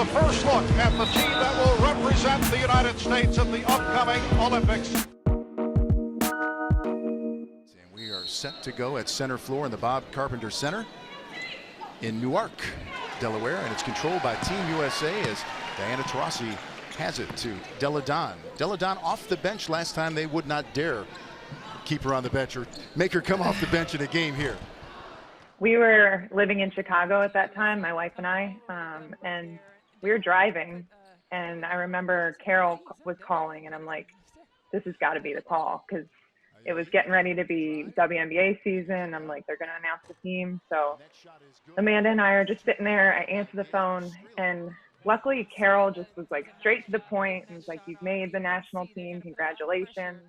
a first look at the team that will represent the United States at the upcoming Olympics. And we are set to go at center floor in the Bob Carpenter Center in Newark, Delaware, and it's controlled by Team USA as Diana Taurasi has it to Delle Donne. Delle Donne off the bench last time. They would not dare keep her on the bench or make her come off the bench in a game here. We were living in Chicago at that time, my wife and I, and we were driving, and I remember Carol was calling, and I'm like, this has got to be the call, because it was getting ready to be WNBA season. I'm like, they're going to announce the team. So Amanda and I are just sitting there. I answer the phone, and luckily Carol just was like straight to the point and was like, you've made the national team, congratulations.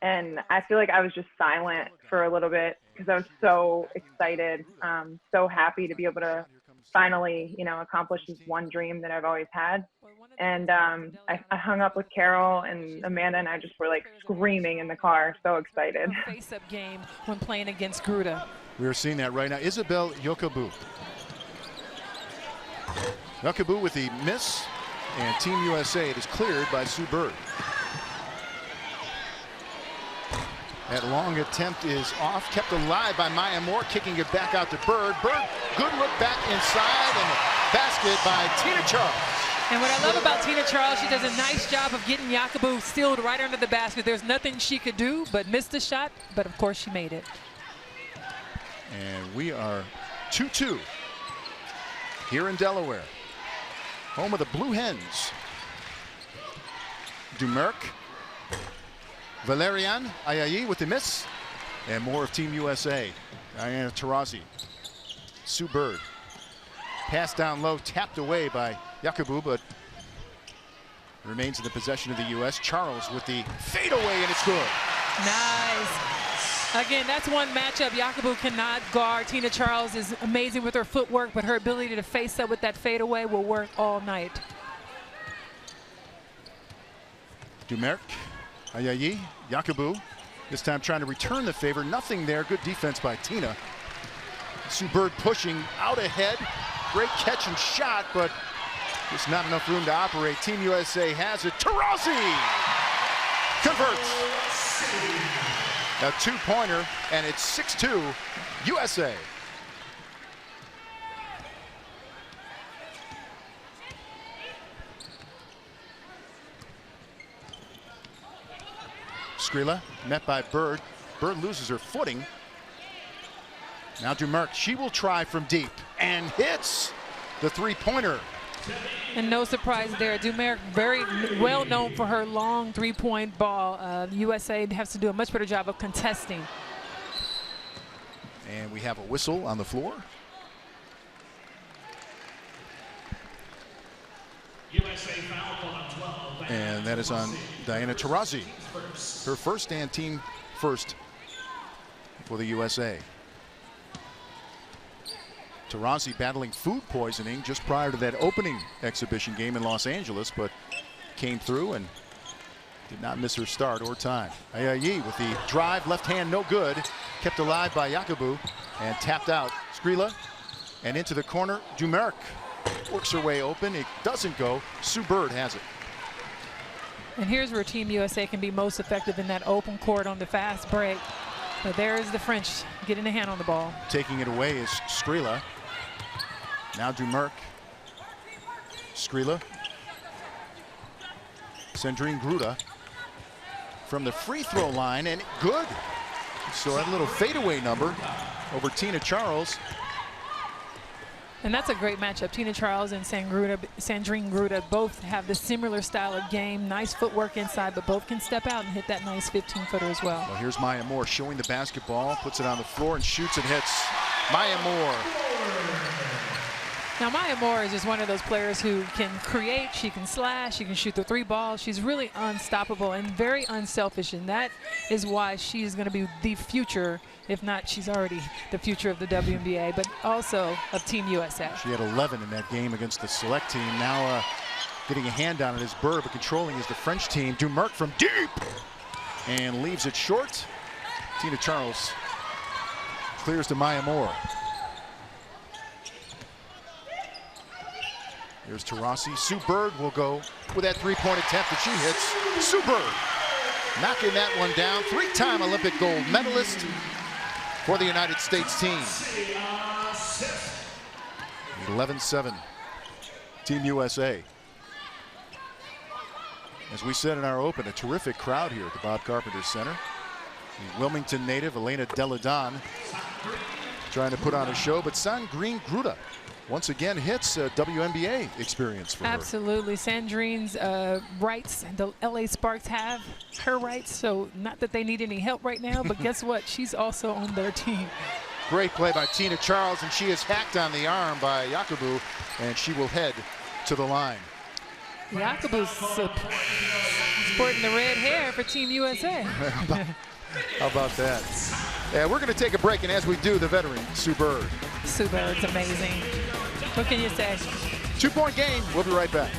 And I feel like I was just silent for a little bit because I was so excited, so happy to be able to finally, you know, accomplish this one dream that I've always had. And I hung up with Carol, and Amanda and I just were like screaming in the car, so excited. Face-up game when playing against Gruda. We are seeing that right now. Isabelle Yakubu. Yakubu with the miss, and Team USA, it is cleared by Sue Bird. That long attempt is off, kept alive by Maya Moore, kicking it back out to Bird. Bird, good look back inside, and a basket by Tina Charles. And what I love about Tina Charles, she does a nice job of getting Yakubu sealed right under the basket. There's nothing she could do but miss the shot, but of course she made it. And we are 2-2 here in Delaware, home of the Blue Hens. Dumerc, Valerian Ayayi with the miss, and more of Team USA. Diana Taurasi, Sue Bird. Pass down low, tapped away by Yakubu, but remains in the possession of the U.S. Charles with the fadeaway, and it's good. Nice. Again, that's one matchup Yakubu cannot guard. Tina Charles is amazing with her footwork, but her ability to face up with that fadeaway will work all night. Dumerc, Ayayi, Yakubu, this time trying to return the favor. Nothing there. Good defense by Tina. Sue Bird pushing out ahead. Great catch and shot, but just not enough room to operate. Team USA has it. Taurasi converts. A two-pointer, and it's 6-2 USA. Skrilla met by Bird. Bird loses her footing. Now Dumerc, she will try from deep and hits the three-pointer. And no surprise there. Dumerc, very well known for her long three-point ball. USA has to do a much better job of contesting. And we have a whistle on the floor. USA foul on 12. And that is on Diana Taurasi. Her first and team first for the USA. Taurasi battling food poisoning just prior to that opening exhibition game in Los Angeles, but came through and did not miss her start or time. Ayayi with the drive, left hand, no good. Kept alive by Yakubu and tapped out. Skrilla and into the corner. Dumerc works her way open. It doesn't go. Sue Bird has it. And here's where Team USA can be most effective in that open court on the fast break. But there's the French getting a hand on the ball. Taking it away is Skrilla. Now Dumerc. Skrilla. Sandrine Gruda from the free throw line, and good. So that little fadeaway number over Tina Charles. And that's a great matchup. Tina Charles and Sandrine Gruda both have the similar style of game. Nice footwork inside, but both can step out and hit that nice 15-footer as well. Well, here's Maya Moore showing the basketball, puts it on the floor and shoots and hits. Maya Moore. Now, Maya Moore is just one of those players who can create, she can slash, she can shoot the three ball. She's really unstoppable and very unselfish, and that is why she is going to be the future, if not, she's already the future of the WNBA, but also of Team USA. She had 11 in that game against the select team. Now getting a hand on it is Bird, but controlling is the French team. Dumerc from deep and leaves it short. Tina Charles clears to Maya Moore. Here's Taurasi. Sue Bird will go with that three-point attempt that she hits. Sue Bird knocking that one down. Three-time Olympic gold medalist for the United States team. 11-7, Team USA. As we said in our open, a terrific crowd here at the Bob Carpenter Center. The Wilmington native Elena Delle Donne trying to put on a show, but Sandrine Gruda once again hits a WNBA experience for her. Absolutely. Sandrine's rights, the LA Sparks have her rights, so not that they need any help right now, but guess what? She's also on their team. Great play by Tina Charles, and she is hacked on the arm by Yakubu, and she will head to the line. Yakubu's sporting the red hair for Team USA. How about that? Yeah, we're going to take a break, and as we do, the veteran, Sue Bird. Sue Bird's amazing. What can you say? 2-point game. We'll be right back.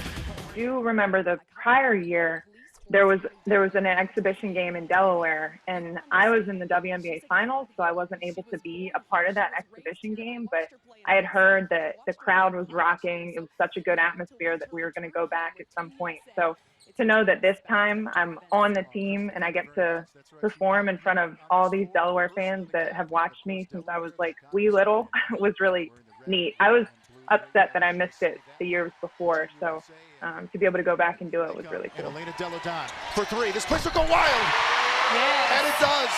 I do remember the prior year, there was an exhibition game in Delaware, and I was in the WNBA finals, so I wasn't able to be a part of that exhibition game, but I had heard that the crowd was rocking. It was such a good atmosphere that we were going to go back at some point. So to know that this time I'm on the team and I get to perform in front of all these Delaware fans that have watched me since I was like wee little was really neat. I was upset that I missed it the years before, so to be able to go back and do it was really cool. And Elena Delle Donne for three. This place will go wild. Yes. And it does.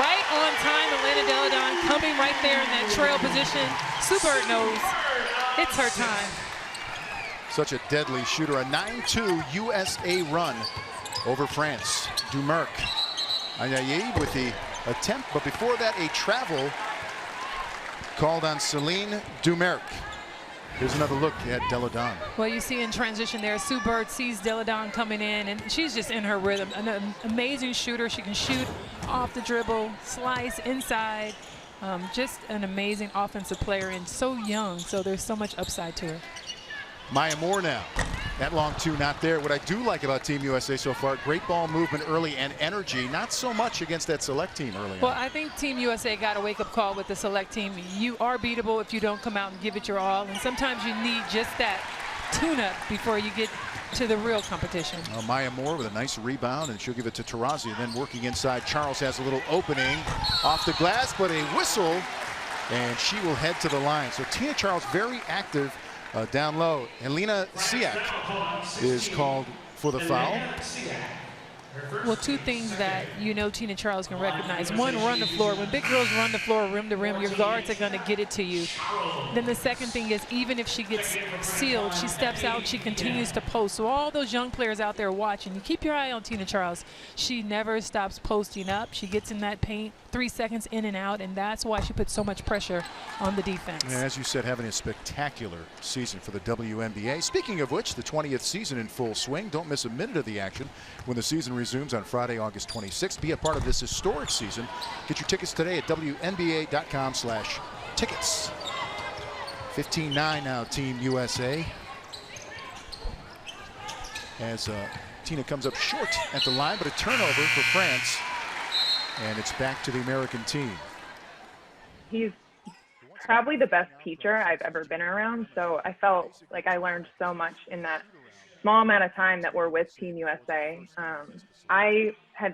Right on time, Elena Delle Donne coming right there in that trail position. Sue Bird knows it's her time. Such a deadly shooter. A 9-2 USA run over France. Dumerc. Anyayi with the attempt, but before that, a travel called on Celine Dumerc. Here's another look at Delle Donne. Well, you see in transition there, Sue Bird sees Delle Donne coming in, and she's just in her rhythm. An amazing shooter. She can shoot off the dribble, slice inside. Just an amazing offensive player, and so young, so there's so much upside to her. Maya Moore now. That long two not there. What I do like about Team USA so far, great ball movement early and energy. Not so much against that select team early Well, on. I think Team USA got a wake-up call with the select team. You are beatable if you don't come out and give it your all, and sometimes you need just that tune-up before you get to the real competition. Maya Moore with a nice rebound, and she'll give it to Taurasi, and then working inside. Charles has a little opening off the glass, but a whistle, and she will head to the line. So Tina Charles very active down low. Elena Siak is called for the foul. Well, two things that you know Tina Charles can recognize. One, run the floor. When big girls run the floor rim to rim, your guards are going to get it to you. Then the second thing is, even if she gets sealed, she steps out, she continues to post. So all those young players out there watching, you keep your eye on Tina Charles. She never stops posting up. She gets in that paint 3 seconds in and out, and that's why she puts so much pressure on the defense. And as you said, having a spectacular season for the WNBA. Speaking of which, the 20th season in full swing. Don't miss a minute of the action when the season resumes on Friday, August 26th. Be a part of this historic season. Get your tickets today at WNBA.com/tickets. 15-9 now, Team USA. As Tina comes up short at the line, but a turnover for France. And it's back to the American team. He's probably the best teacher I've ever been around, so I felt like I learned so much in that small amount of time that we're with Team USA.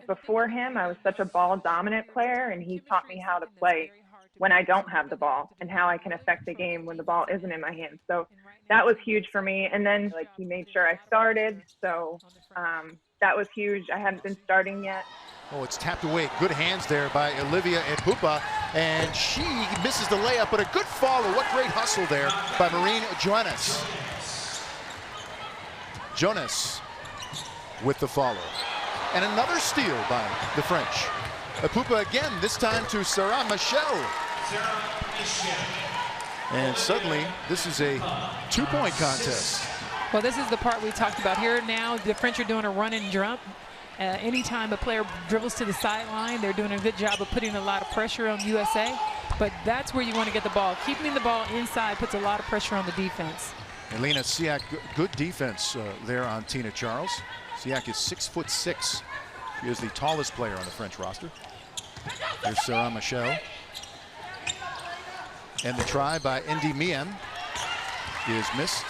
Before him, I was such a ball dominant player, and he taught me how to play when I don't have the ball and how I can affect the game when the ball isn't in my hands. So that was huge for me. And then he made sure I started. So that was huge. I hadn't been starting yet. Oh, it's tapped away. Good hands there by Olivia Epupa, and she misses the layup, but a good follow. What great hustle there by Marine Jonas. Jonas with the follow. And another steal by the French. Epupa again, this time to Sarah Michel. And suddenly, this is a two-point contest. Well, this is the part we talked about here. Now the French are doing a run and jump. Anytime a player dribbles to the sideline, they're doing a good job of putting a lot of pressure on USA. But that's where you want to get the ball. Keeping the ball inside puts a lot of pressure on the defense. Elena Siak, good defense there on Tina Charles. Siak is 6'6". She is the tallest player on the French roster. Here's Sarah Michel. And the try by Indy Miem. is missed.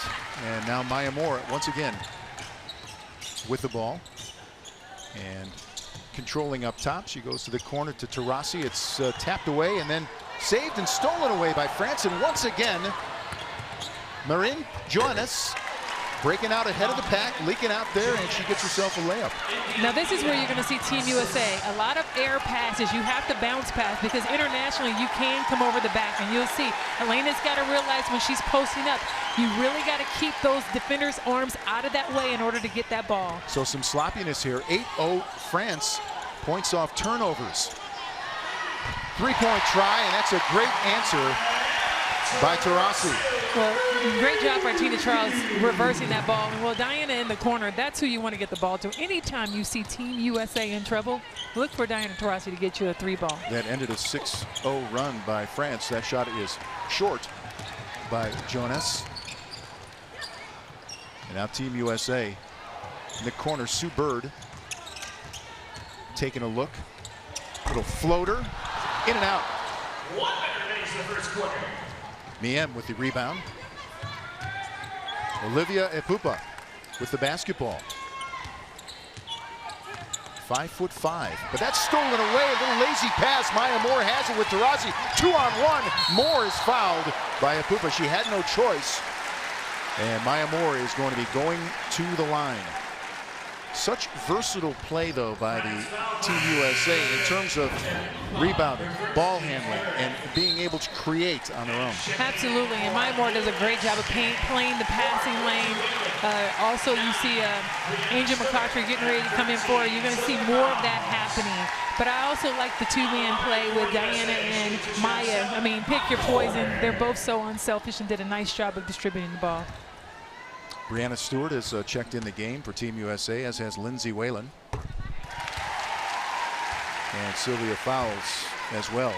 And now Maya Moore once again with the ball. And controlling up top. She goes to the corner to Taurasi. It's tapped away and then saved and stolen away by France. And once again, Marin Johannes breaking out ahead of the pack, leaking out there, and she gets herself a layup. Now this is where you're going to see Team USA. A lot of air passes. You have to bounce pass because internationally you can come over the back, and you'll see Elena's got to realize when she's posting up, you really got to keep those defenders' arms out of that way in order to get that ball. So some sloppiness here. 8-0 France, points off turnovers. Three-point try, and that's a great answer by Taurasi. Well, great job by Tina Charles reversing that ball. And well, Diana in the corner, that's who you want to get the ball to. Anytime you see Team USA in trouble, look for Diana Taurasi to get you a 3-ball. That ended a 6-0 run by France. That shot is short by Jonas. And now Team USA in the corner. Sue Bird taking a look. Little floater, in and out. 1 minute remains in the first quarter. Miem with the rebound. Olivia Epupa with the basketball. 5'5", but that's stolen away. A little lazy pass. Maya Moore has it with Taurasi. 2-on-1. Moore is fouled by Epupa. She had no choice. And Maya Moore is going to be going to the line. Such versatile play, though, by the Team USA in terms of rebounding, ball handling, and being able to create on their own. Absolutely, and Maya Moore does a great job of playing the passing lane. Also, you see Angel McCautry getting ready to come in for her. You're going to see more of that happening. But I also like the two-man play with Diana and Maya. I mean, pick your poison. They're both so unselfish and did a nice job of distributing the ball. Breanna Stewart has checked in the game for Team USA, as has Lindsay Whalen. And Sylvia Fowles as well.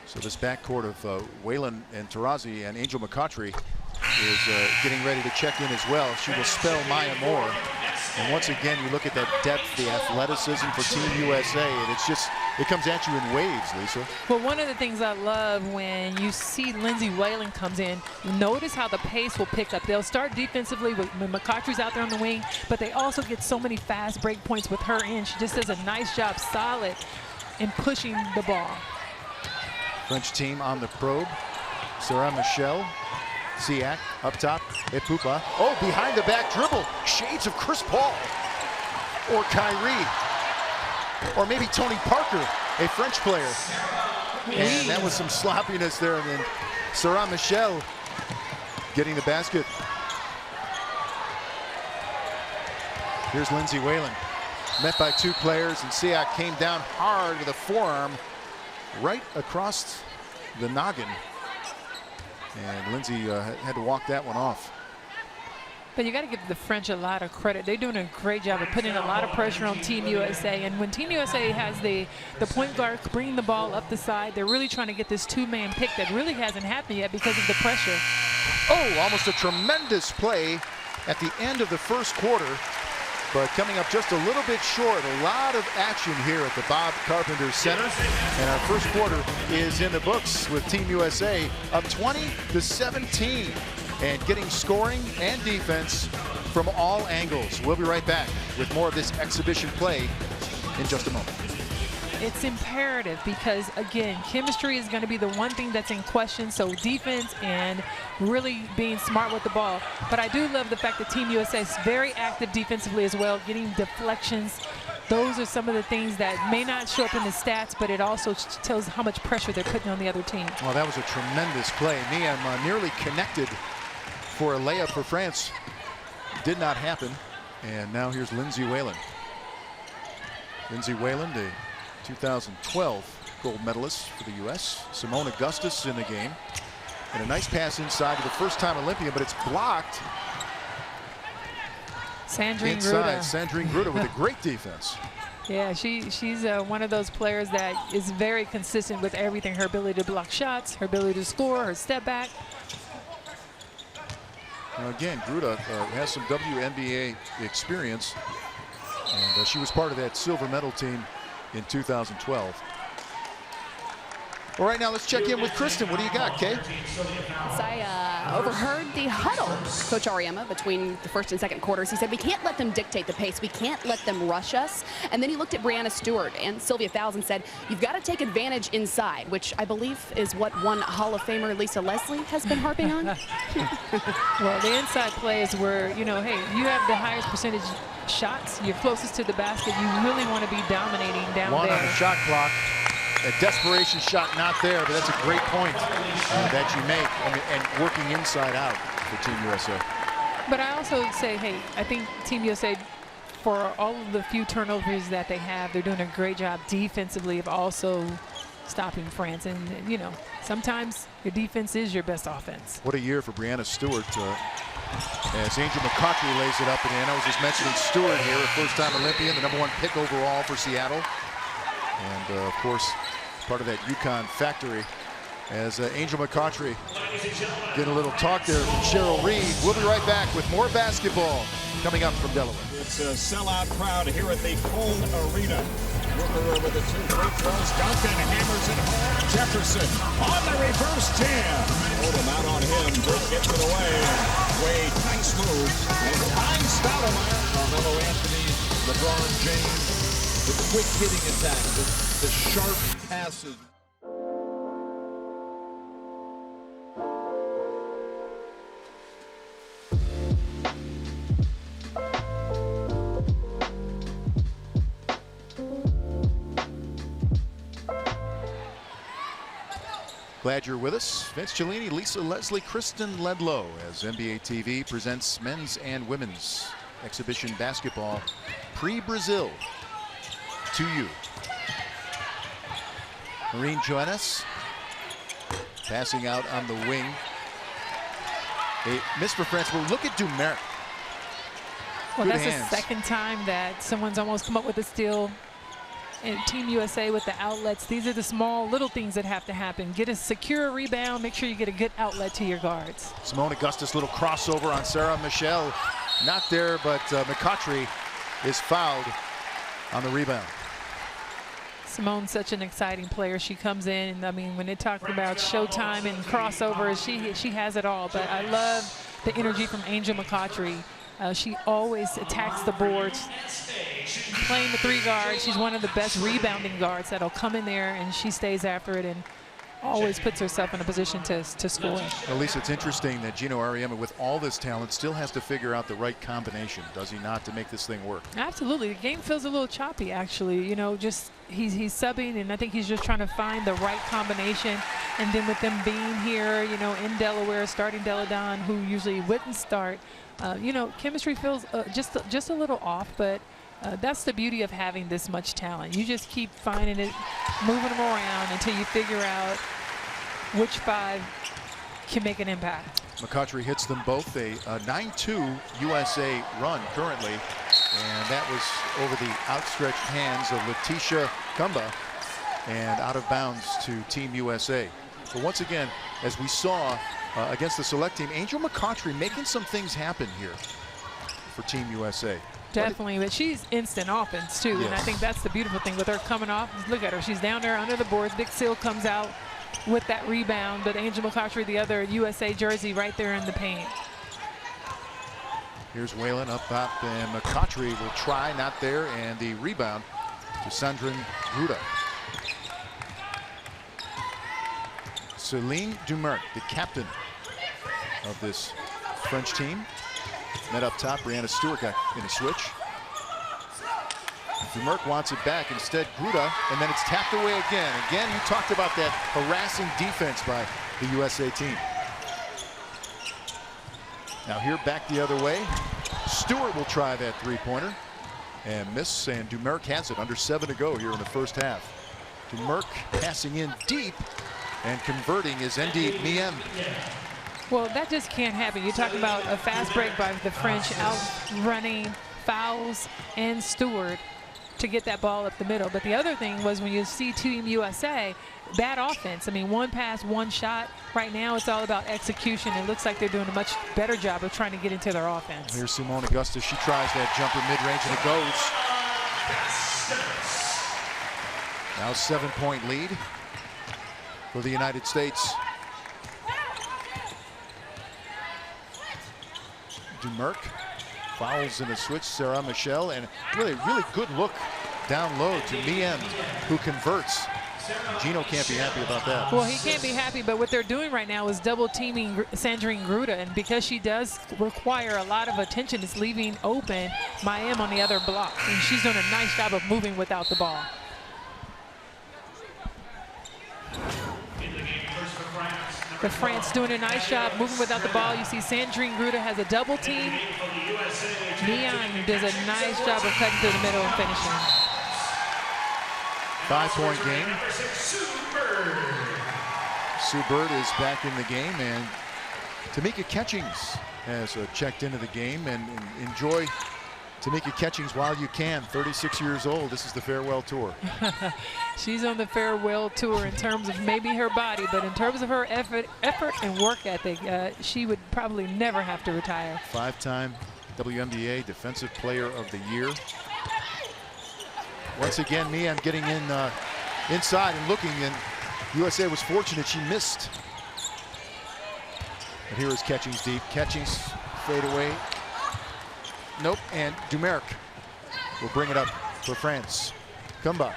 So this backcourt of Whalen and Taurasi and Angel McCautry is getting ready to check in as well. She will spell Maya Moore. And once again, you look at that depth, the athleticism for Team USA, and it's just, it comes at you in waves, Lisa. Well, one of the things I love when you see Lindsay Whalen comes in, notice how the pace will pick up. They'll start defensively when McCautry's out there on the wing, but they also get so many fast break points with her in. She just does a nice job, solid, in pushing the ball. French team on the probe. Sarah Michelle. Siak up top, Epupa. Oh, behind the back dribble. Shades of Chris Paul or Kyrie or maybe Tony Parker, a French player. And that was some sloppiness there. And then Sarah Michelle getting the basket. Here's Lindsay Whalen, met by two players, and Siak came down hard with a forearm right across the noggin. And Lindsay had to walk that one off. But you got to give the French a lot of credit. They're doing a great job of putting a lot of pressure on Team USA. And when Team USA has the point guard bringing the ball up the side, they're really trying to get this two-man pick that really hasn't happened yet because of the pressure. Oh, almost a tremendous play at the end of the first quarter, but coming up just a little bit short. A lot of action here at the Bob Carpenter Center. And our first quarter is in the books with Team USA up 20-17 and getting scoring and defense from all angles. We'll be right back with more of this exhibition play in just a moment. It's imperative because, again, chemistry is going to be the one thing that's in question. So defense and really being smart with the ball. But I do love the fact that Team USA is very active defensively as well, getting deflections. Those are some of the things that may not show up in the stats, but it also tells how much pressure they're putting on the other team. Well, that was a tremendous play. Miem nearly connected for a layup for France. Did not happen. And now here's Lindsay Whalen. Lindsay Whalen, the 2012 gold medalist for the U.S. Simone Augustus in the game. And a nice pass inside to the first-time Olympian, but it's blocked. Sandrine inside, Gruda. Sandrine Gruda with a great defense. Yeah, she's one of those players that is very consistent with everything. Her ability to block shots, her ability to score, her step back. Now again, Gruda has some WNBA experience, and she was part of that silver medal team in 2012. Well, right now, let's check in with Kristen. What do you got, Kay? I overheard the huddle, Coach Auriemma, between the first and second quarters. He said, we can't let them dictate the pace. We can't let them rush us. And then he looked at Breanna Stewart and Sylvia Fowles and said, you've got to take advantage inside, which I believe is what one Hall of Famer, Lisa Leslie, has been harping on. Well, the inside play is where, you know, hey, you have the highest percentage shots. You're closest to the basket. You really want to be dominating down One there. on the shot clock. A desperation shot not there, but that's a great point that you make, and working inside out for Team USA. But I also say, hey, I think Team USA, for all of the few turnovers that they have, they're doing a great job defensively of also stopping France. And, you know, sometimes your defense is your best offense. What a year for Breanna Stewart. As Angel McCautry lays it up and in. I was just mentioning Stewart here, a first-time Olympian, the #1 pick overall for Seattle. And, of course, part of that UConn factory. As Angel McCautry getting a little talk there from Cheryl Reed. We'll be right back with more basketball coming up from Delaware. It's a sellout crowd here at the Cone Arena. Rooker with the 2 free throws. Duncan hammers it home. Jefferson on the reverse jam. Hold him out on him. Britt gets it away. Wade, nice move. And finds Stoudemire. Carmelo Anthony, LeBron James. The quick hitting attack, the sharp passes. Glad you're with us. Vince Cellini, Lisa Leslie, Kristen Ledlow as NBA TV presents men's and women's exhibition basketball pre-Brazil to you. Marine Joannes passing out on the wing. A miss for France. Well, look at Dumerc. Well, Good that's hands. the second time that someone's almost come up with a steal. And Team USA with the outlets, these are the small little things that have to happen. Get a secure rebound, make sure you get a good outlet to your guards. Simone Augustus, little crossover on Sarah Michelle. Not there, but McCautry is fouled on the rebound. Simone's such an exciting player. She comes in, and I mean, when they talk about showtime and crossovers, she has it all. But I love the energy from Angel McCautry. She always attacks the boards, playing the 3 guard. She's one of the best rebounding guards that'll come in there, and she stays after it and always puts herself in a position to score. At least it's interesting that Gino Auriemma, with all this talent, still has to figure out the right combination, does he not, to make this thing work? Absolutely. The game feels a little choppy, actually. You know, just he's subbing, and I think he's just trying to find the right combination. And then with them being here, you know, in Delaware, starting Delle Donne, who usually wouldn't start, you know, chemistry feels just a little off, but that's the beauty of having this much talent. You just keep finding it, moving them around until you figure out which 5 can make an impact. McCautry hits them both. A 9-2 USA run currently, and that was over the outstretched hands of Letitia Kumba and out of bounds to Team USA. But once again, as we saw against the select team, Angel McCautry making some things happen here for Team USA. Definitely, but she's instant offense too, and I think that's the beautiful thing with her coming off. Look at her, she's down there under the boards. Big Seal comes out with that rebound, but Angel McCautry, the other USA jersey, right there in the paint. Here's Whalen up top, and McCautry will try, not there, and the rebound to Sandrine Gruda. Céline Dumerc, the captain of this French team. Net up top, Breanna Stewart got in a switch. Dumerc wants it back, instead Gruda, and then it's tapped away again. Again, you talked about that harassing defense by the USA team. Now here back the other way. Stewart will try that 3-pointer and miss, and Dumerc has it. Under 7 to go here in the first half. Dumerc passing in deep and converting is Ndi Miem. Well, that just can't happen. You're talking about a fast break by the French, outrunning Fowles and Stewart to get that ball up the middle. But the other thing was, when you see Team USA, bad offense. I mean, 1 pass, 1 shot. Right now it's all about execution. It looks like they're doing a much better job of trying to get into their offense. Here's Simone Augustus. She tries that jumper mid-range, and it goes. Now 7-point lead for the United States. Dumerc fouls in a switch, Sarah Michelle, and really good look down low to Miem, who converts. Gino can't be happy about that. Well, he can't be happy, but what they're doing right now is double teaming Sandrine Gruda, and because she does require a lot of attention, it's leaving open Miem on the other block, and she's doing a nice job of moving without the ball. The France doing a nice job moving without the ball. You see Sandrine Gruda has a double team. Miem does a nice job of cutting through the middle and finishing. 5-point game. Sue Bird is back in the game, and Tamika Catchings has checked into the game. And enjoy Tamika Catchings while you can. 36 years old. This is the farewell tour. She's on the farewell tour in terms of maybe her body, but in terms of her effort and work ethic, she would probably never have to retire. 5-time WNBA Defensive Player of the Year. Once again, Miem getting in inside and looking, and USA was fortunate she missed. And here is Catchings deep. Catchings fade away. Nope, and Dumerc will bring it up for France. Kumba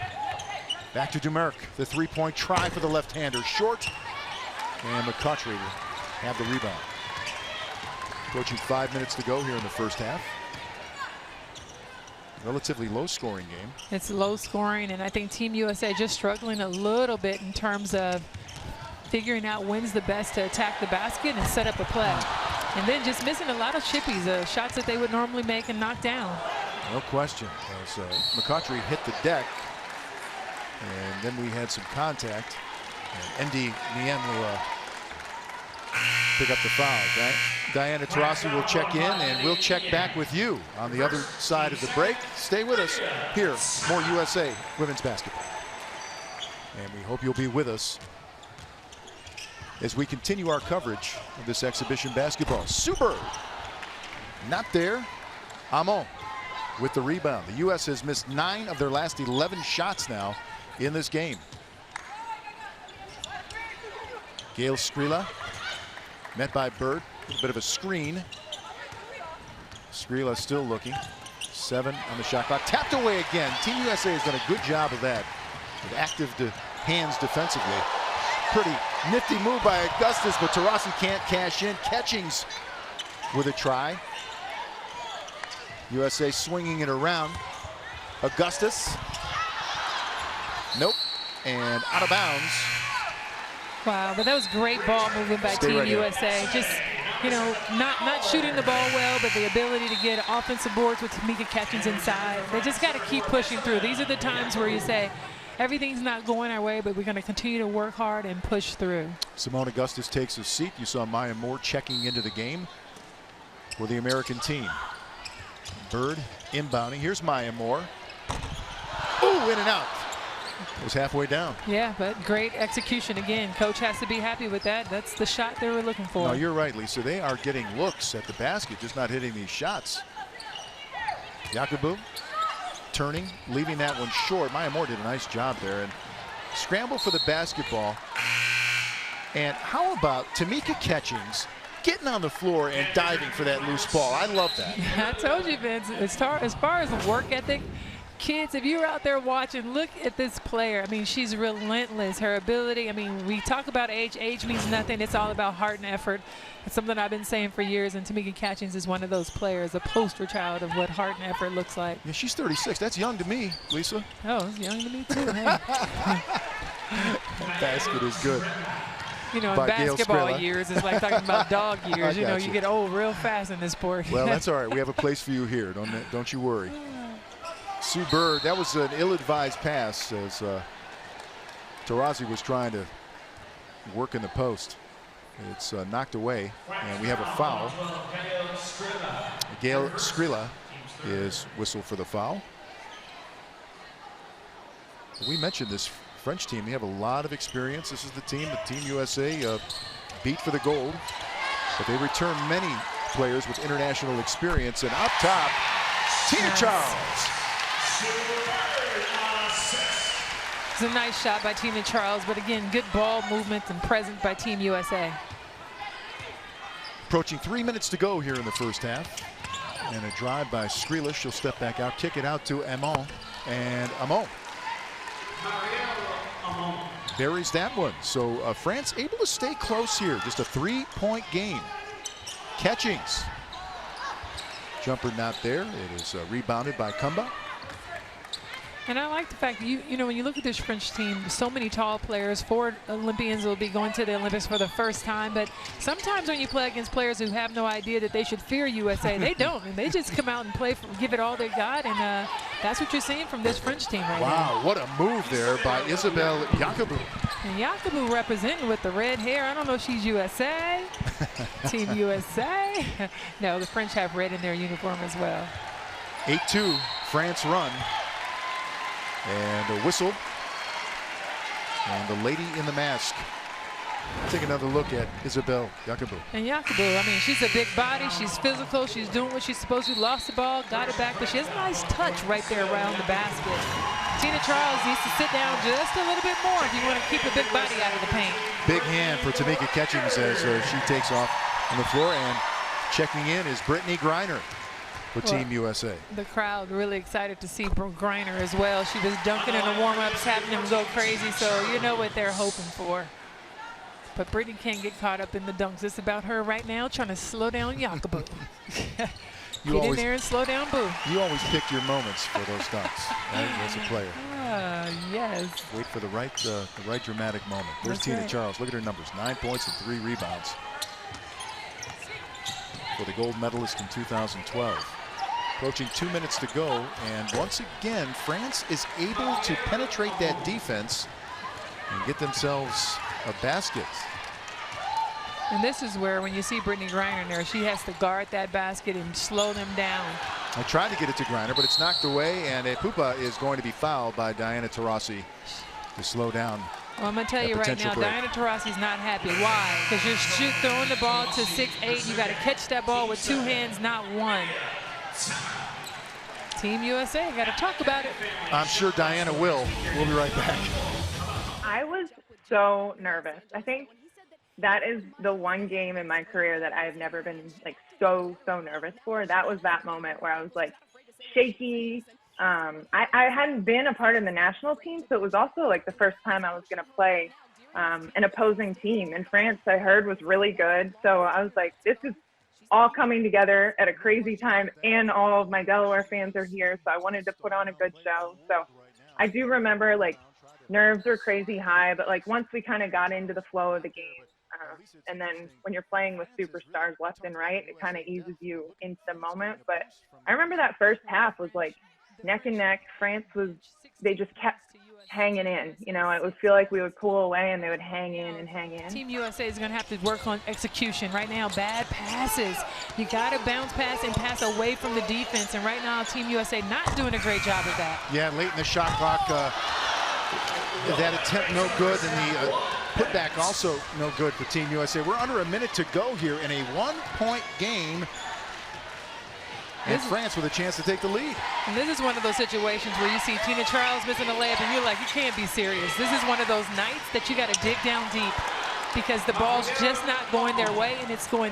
back to Dumerc. The three-point try for the left-hander. Short, and McCutchery will have the rebound. Approaching 5 minutes to go here in the first half. Relatively low-scoring game. It's low scoring, and I think Team USA just struggling a little bit in terms of figuring out when's the best to attack the basket and set up a play. And then just missing a lot of chippies, shots that they would normally make and knock down. No question. As McCutchery hit the deck, and then we had some contact. And Ndie Miem will pick up the foul. Diana Taurasi will check in, and we'll check back with you on the other side of the break. Stay with us here. More USA women's basketball. And we hope you'll be with us as we continue our coverage of this exhibition basketball. Sue Bird, not there. Amon with the rebound. The U.S. has missed 9 of their last 11 shots now in this game. Gail Skrilla met by Bird. A little bit of a screen. Skrilla still looking. 7 on the shot clock. Tapped away again. Team USA has done a good job of that. With active hands defensively. Pretty nifty move by Augustus, but Taurasi can't cash in. Catchings with a try. USA swinging it around. Augustus. Nope. And out of bounds. Wow, but that was great ball movement by Team USA. Just, you know, not shooting the ball well, but the ability to get offensive boards with Tamika Catchings inside. They just got to keep pushing through. These are the times where you say, everything's not going our way, but we're going to continue to work hard and push through. Simone Augustus takes a seat. You saw Maya Moore checking into the game for the American team. Bird inbounding. Here's Maya Moore. Ooh, in and out. It was halfway down. Yeah, but great execution again. Coach has to be happy with that. That's the shot they were looking for. No, you're right, Lisa. They are getting looks at the basket, just not hitting these shots. Yakubu turning, leaving that one short. Maya Moore did a nice job there. And scramble for the basketball. And how about Tamika Catchings getting on the floor and diving for that loose ball? I love that. I told you, Vince, as far as work ethic, kids, if you're out there watching, look at this player. I mean, she's relentless. Her ability, I mean, we talk about age. Age means nothing. It's all about heart and effort. It's something I've been saying for years, and Tamika Catchings is one of those players, a poster child of what heart and effort looks like. Yeah, she's 36. That's young to me, Lisa. Oh, it's young to me, too. Hey. Basket is good. You know, in basketball years, it's like talking about dog years. You know, you get old real fast in this sport. Well, that's all right. We have a place for you here. Don't you worry. Sue Bird, that was an ill-advised pass as Taurasi was trying to work in the post. It's knocked away, and we have a foul. Gail Skrilla is whistled for the foul. We mentioned this French team. They have a lot of experience. This is the Team USA beat for the gold, but they return many players with international experience. And up top, Tina Charles. It's a nice shot by Tina Charles, but again, good ball movement and presence by Team USA. Approaching 3 minutes to go here in the first half. And a drive by Skrilla. She'll step back out, kick it out to Amon. And Amon buries that one. So France able to stay close here. Just a 3-point game. Catchings. Jumper not there. It is rebounded by Kumba. And I like the fact that you know, when you look at this French team, so many tall players. 4 Olympians will be going to the Olympics for the first time. But sometimes when you play against players who have no idea that they should fear USA, they don't. And they just come out and play, give it all they got. And that's what you're seeing from this French team right now. Wow, what a move there by Isabelle Yakubu. And Yakubu representing with the red hair. I don't know if she's USA. Team USA. No, the French have red in their uniform as well. 8-2, France run. And a whistle. And the lady in the mask. Take another look at Isabelle Yakubu. And Yakubu, I mean, she's a big body. She's physical. She's doing what she's supposed to. Lost the ball, got it back, but she has a nice touch right there around the basket. Tina Charles needs to sit down just a little bit more if you want to keep a big body out of the paint. Big hand for Tamika Catchings as she takes off on the floor. And checking in is Brittney Griner for Team USA. The crowd really excited to see Griner as well. She was dunking in the warm-ups, having them go crazy, so you know what they're hoping for. But Brittney can't get caught up in the dunks. It's about her right now trying to slow down Yakubu. Get in there and slow down Boo. You always pick your moments for those dunks, right, as a player. Yes. Wait for the right dramatic moment. There's Tina Charles. Look at her numbers. 9 points and 3 rebounds for the gold medalist in 2012. Approaching 2 minutes to go, and once again, France is able to penetrate that defense and get themselves a basket. And this is where, when you see Brittney Griner there, she has to guard that basket and slow them down. I tried to get it to Griner, but it's knocked away, and Pupa is going to be fouled by Diana Taurasi to slow down. Well, I'm going to tell you right now, Diana Taurasi's not happy. Why? Because you're throwing the ball to 6'8". You got to catch that ball with 2 hands, not 1. Team USA, got to talk about it. I'm sure Diana will. We'll be right back. I was so nervous. I think that is the one game in my career that I've never been like so nervous for. That was that moment where I was like shaky. I hadn't been a part of the national team, so it was also like the first time I was going to play an opposing team. And France, I heard, was really good. So I was like, this is all coming together at a crazy time, and all of my Delaware fans are here, so I wanted to put on a good show. So I do remember, like, nerves were crazy high, but like once we kind of got into the flow of the game, and then when you're playing with superstars left and right, it kind of eases you into the moment. But I remember that first half was like neck and neck. France they just kept hanging in. You know, it would feel like we would pull away and they would hang in and hang in. Team USA is going to have to work on execution right now. Bad passes. You got to bounce pass and pass away from the defense. And right now, Team USA not doing a great job of that. Yeah, late in the shot clock, that attempt no good, and the putback also no good for Team USA. We're under a minute to go here in a 1-point game. And France with a chance to take the lead. And this is one of those situations where you see Tina Charles missing a layup and you're like, you can't be serious. This is one of those nights that you got to dig down deep because the ball's just not going their way, and it's going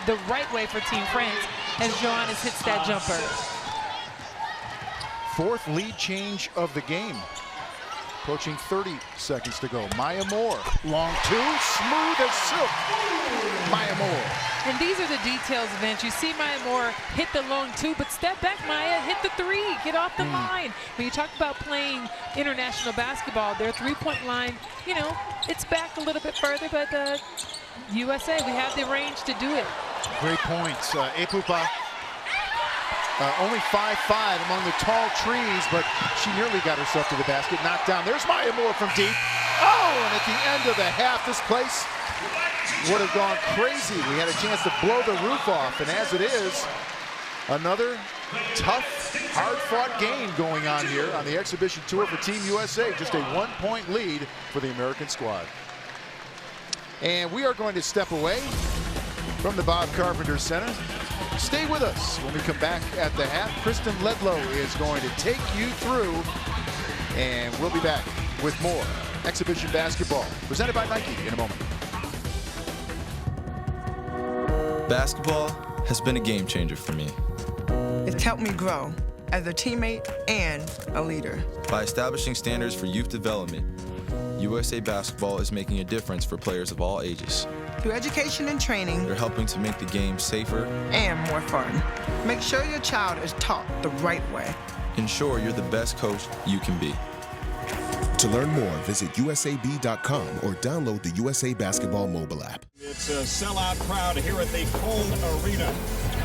the right way for Team France as Johannes hits that jumper. 4th lead change of the game. Approaching 30 seconds to go. Maya Moore, long 2, smooth as silk. Maya Moore. And these are the details, Vince. You see Maya Moore hit the long 2, but step back, Maya, hit the 3, get off the line. When you talk about playing international basketball, their 3-point line, you know, it's back a little bit further, but USA, we have the range to do it. Great points. Epupa. Only 5'5" among the tall trees, but she nearly got herself to the basket. Knocked down. There's Maya Moore from deep. Oh, and at the end of the half, this place would have gone crazy. We had a chance to blow the roof off, and as it is, another tough, hard-fought game going on here on the exhibition tour for Team USA. Just a 1-point lead for the American squad. And we are going to step away from the Bob Carpenter Center. Stay with us. When we come back at the half, Kristen Ledlow is going to take you through, and we'll be back. with more exhibition basketball presented by Nike in a moment. Basketball has been a game changer for me. It's helped me grow as a teammate and a leader. By establishing standards for youth development, USA Basketball is making a difference for players of all ages. Through education and training, They're helping to make the game safer and more fun. Make sure your child is taught the right way. Ensure you're the best coach you can be. To learn more, visit USAB.com or download the USA Basketball mobile app. It's a sellout crowd here at the Cole Arena.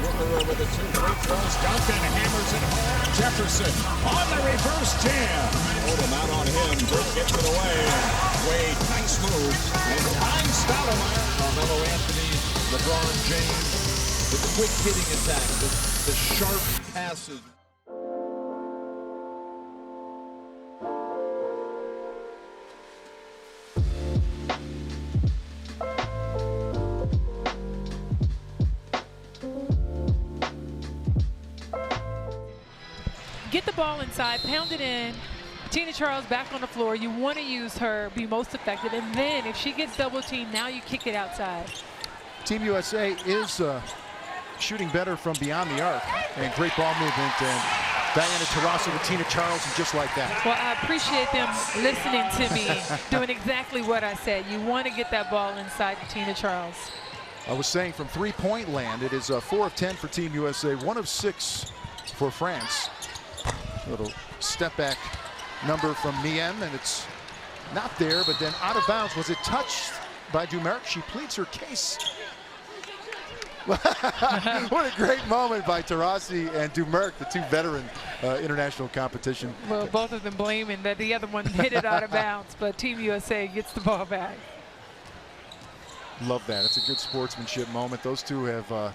Rooker with the 2 free throws. Duncan hammers it home. Jefferson on the reverse jam. Odom out on him. Britt gets it away. Wade, nice move. And finds Stoudemire. Carmelo Anthony, LeBron James, the quick hitting attack, the sharp passes. Get the ball inside, pound it in. Tina Charles back on the floor. You want to use her, be most effective. And then if she gets double teamed, now you kick it outside. Team USA is shooting better from beyond the arc. And great ball movement. And Diana Taurasi with Tina Charles, and just like that. Well, I appreciate them listening to me, doing exactly what I said. You want to get that ball inside to Tina Charles. I was saying from three-point land, it is 4 of 10 for Team USA, 1 of 6 for France. Little step back number from Miem, and it's not there, but then out of bounds. Was it touched by Dumerc? She pleads her case. What a great moment by Taurasi and Dumerc, the 2 veteran international competition. Well, both of them blaming that the other one hit it out of bounds, but Team USA gets the ball back. Love that. It's a good sportsmanship moment. Those 2 have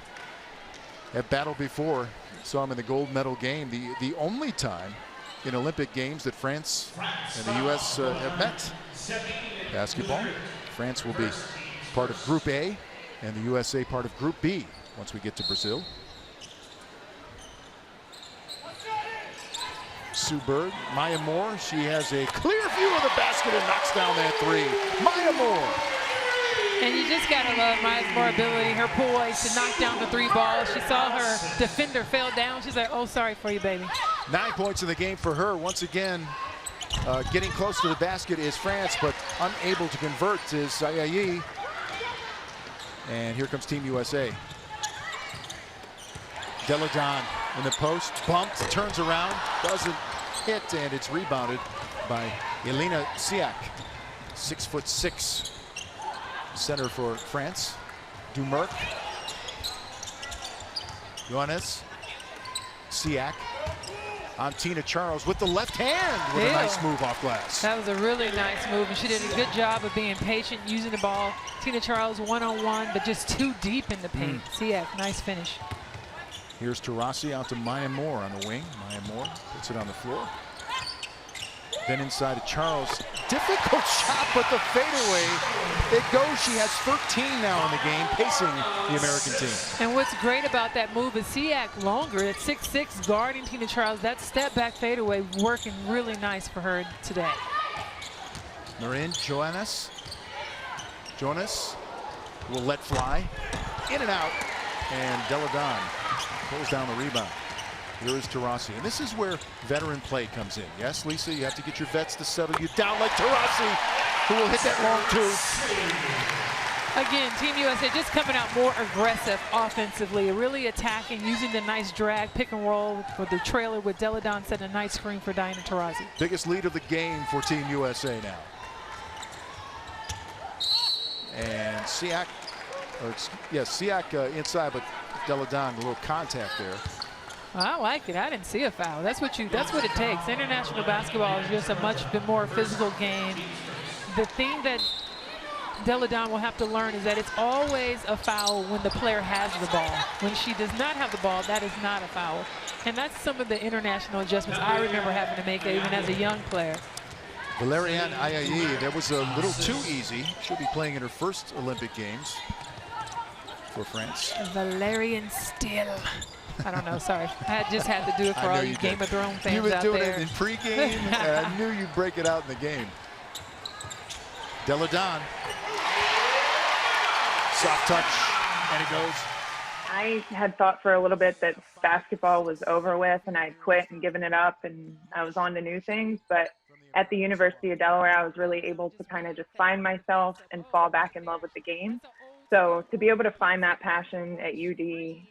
battled before. Saw them in the gold medal game. The only time in Olympic Games that France and the U.S. Have met. Basketball. France will be part of Group A, and the USA part of Group B once we get to Brazil. Sue Bird, Maya Moore, she has a clear view of the basket and knocks down that 3. Maya Moore. And you just got to love Maya's Moore ability, her poise to knock down the 3 balls. She saw her defender fell down. She's like, oh, sorry for you, baby. 9 points in the game for her. Once again, getting close to the basket is France, but unable to convert is Ayayi. And here comes Team USA. Delle Donne in the post, bumped, turns around, doesn't hit, and it's rebounded by Elena Siak, 6'6". Center for France. Dumerc. Johannes. Siak. On Tina Charles with the left hand with a nice move off glass. That was a really nice move, and she did a good job of being patient, using the ball. Tina Charles one-on-one, but just too deep in the paint. Siak, nice finish. Here's Taurasi out to Maya Moore on the wing. Maya Moore puts it on the floor. Then inside to Charles. Difficult shot, but the fadeaway, it goes. She has 13 now in the game, pacing the American team. And what's great about that move is Siak longer at 6'6", guarding Tina Charles. That step back fadeaway working really nice for her today. Marin Johannes. Jonas will let fly. In and out. And Delle Donne pulls down the rebound. Here is Taurasi, and this is where veteran play comes in. Yes, Lisa, you have to get your vets to settle you down like Taurasi, who will hit that long 2. Again, Team USA just coming out more aggressive offensively, really attacking, using the nice drag, pick and roll for the trailer with Delle Donne setting a nice screen for Diana Taurasi. Biggest lead of the game for Team USA now. And Siak, Siak inside, but Delle Donne, a little contact there. I like it. I didn't see a foul. That's what it takes. International basketball is just a much more physical game. The thing that Delle Donne will have to learn is that it's always a foul when the player has the ball. When she does not have the ball, that is not a foul. And that's some of the international adjustments I remember having to make even as a young player. Valériane Ayayi, that was a little too easy. She'll be playing in her first Olympic Games for France. Valériane still. I don't know, sorry. I just had to do it for all you Game of Thrones fans out there. You were doing it in pregame, and I knew you'd break it out in the game. Delle Donne. Soft touch, and it goes. I had thought for a little bit that basketball was over with and I'd quit and given it up and I was on to new things. But at the University of Delaware, I was really able to kind of just find myself and fall back in love with the game. So to be able to find that passion at UD, be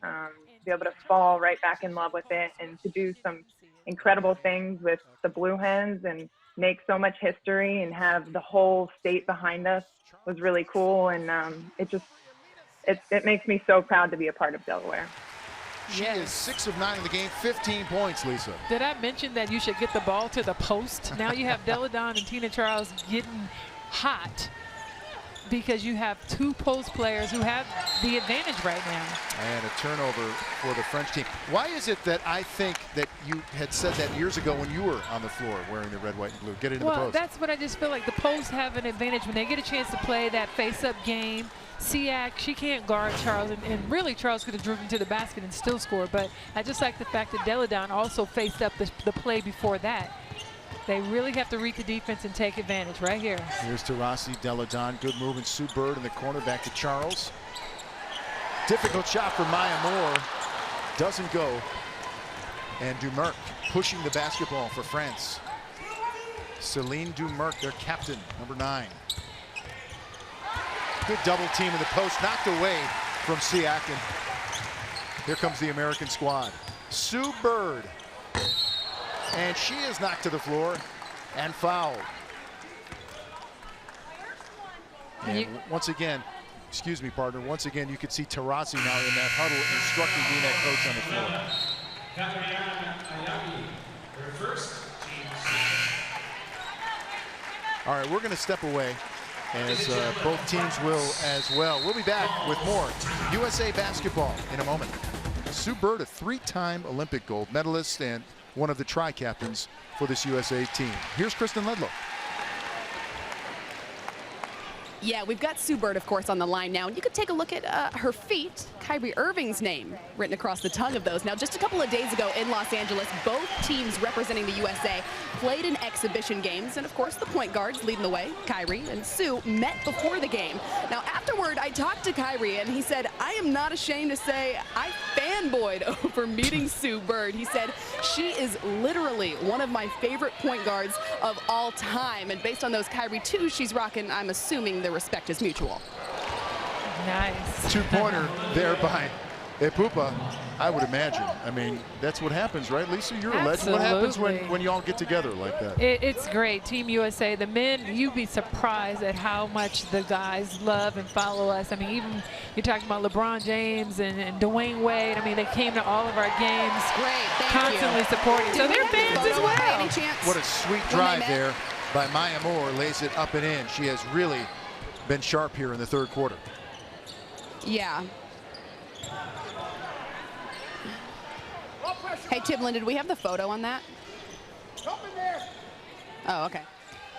able to fall right back in love with it and to do some incredible things with the Blue Hens and make so much history and have the whole state behind us was really cool. And it makes me so proud to be a part of Delaware. She is 6 of 9 in the game, 15 points, Lisa. Did I mention that you should get the ball to the post? Now you have Delle Donne and Tina Charles getting hot because you have two post players who have the advantage right now. And a turnover for the French team. Why is it that I think that you had said that years ago when you were on the floor wearing the red, white, and blue? Get into the post. Well, that's what I just feel like. The posts have an advantage when they get a chance to play that face-up game. Siak, she can't guard Charles, and really Charles could have driven to the basket and still scored, but I just like the fact that Delle Donne also faced up the play before that. They really have to read the defense and take advantage right here. Here's Taurasi, Delle Donne, good move, and Sue Bird in the corner, back to Charles. Difficult shot for Maya Moore, doesn't go. And Dumerc pushing the basketball for France. Celine Dumerc, their captain, number 9. Good double team in the post, knocked away from Siak, and here comes the American squad. Sue Bird, and she is knocked to the floor and fouled. And once again, excuse me, partner, once again you could see Taurasi now in that huddle instructing being that coach on the floor. All right, we're going to step away, as both teams will as well. We'll be back with more USA basketball in a moment. Sue Bird, a 3-time Olympic gold medalist and one of the tri-captains for this USA team. Here's Kristen Ledlow. Yeah, we've got Sue Bird, of course, on the line now. And you could take a look at her feet. Kyrie Irving's name written across the tongue of those. Now, just a couple of days ago in Los Angeles, both teams representing the USA played in exhibition games. And, of course, the point guards leading the way, Kyrie and Sue, met before the game. Now, afterward, I talked to Kyrie, and he said, I am not ashamed to say I fanboyed over meeting Sue Bird. He said, she is literally one of my favorite point guards of all time. And based on those Kyrie 2s she's rocking, I'm assuming the respect is mutual. Nice. Two-pointer there by Epupa, I would imagine. I mean, that's what happens, right, Lisa? You're a legend. What happens when you all get together like that? It's great. Team USA, the men, you'd be surprised at how much the guys love and follow us. I mean, even you're talking about LeBron James and Dwayne Wade. I mean, they came to all of our games. Great, thank constantly you. supporting. So they're fans as well. What a sweet drive there by Maya Moore. Lays it up and in. She has really been sharp here in the third quarter. Yeah. Hey, Timlin, did we have the photo on that? Oh, okay.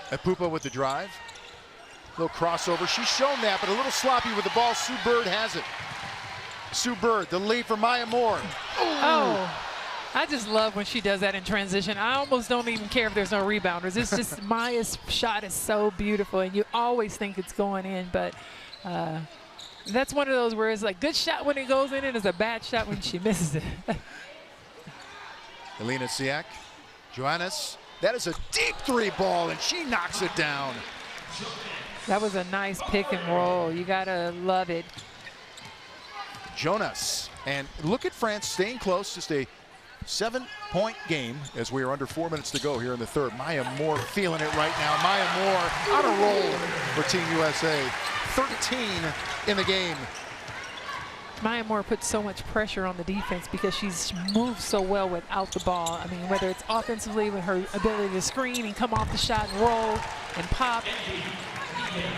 Epupa with the drive. Little crossover. She's shown that, but a little sloppy with the ball. Sue Bird has it. Sue Bird, the lead for Maya Moore. Oh, I just love when she does that in transition. I almost don't even care if there's no rebounders. It's just Maya's shot is so beautiful, and you always think it's going in, but that's one of those where it's like good shot when it goes in and it's a bad shot when she misses it. Elena Siak, Johannes, that is a deep 3 ball, and she knocks it down. That was a nice pick and roll. You gotta love it. Jonas, and look at France staying close, just a 7-point game as we are under 4 minutes to go here in the third. Maya Moore feeling it right now. Maya Moore on a roll for Team USA. 13 in the game. Maya Moore puts so much pressure on the defense because she's moved so well without the ball. I mean, whether it's offensively with her ability to screen and come off the shot and roll and pop.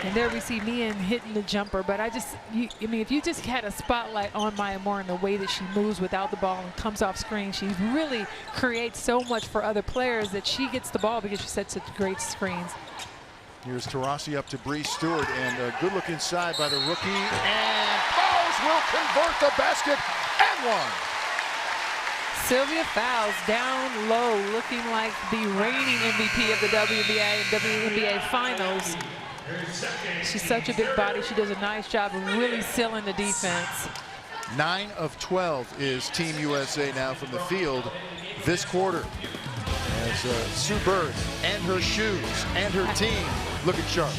And there we see Meehan hitting the jumper. But I mean, if you just had a spotlight on Maya Moore and the way that she moves without the ball and comes off screen, she really creates so much for other players that she gets the ball because she sets such great screens. Here's Taurasi up to Breanna Stewart, and a good look inside by the rookie, and Fowles will convert the basket and one. Sylvia Fowles down low, looking like the reigning MVP of the WNBA and WNBA Finals. She's such a big body. She does a nice job of really sealing the defense. 9 of 12 is Team USA now from the field this quarter. As Sue Bird and her shoes and her team looking sharp.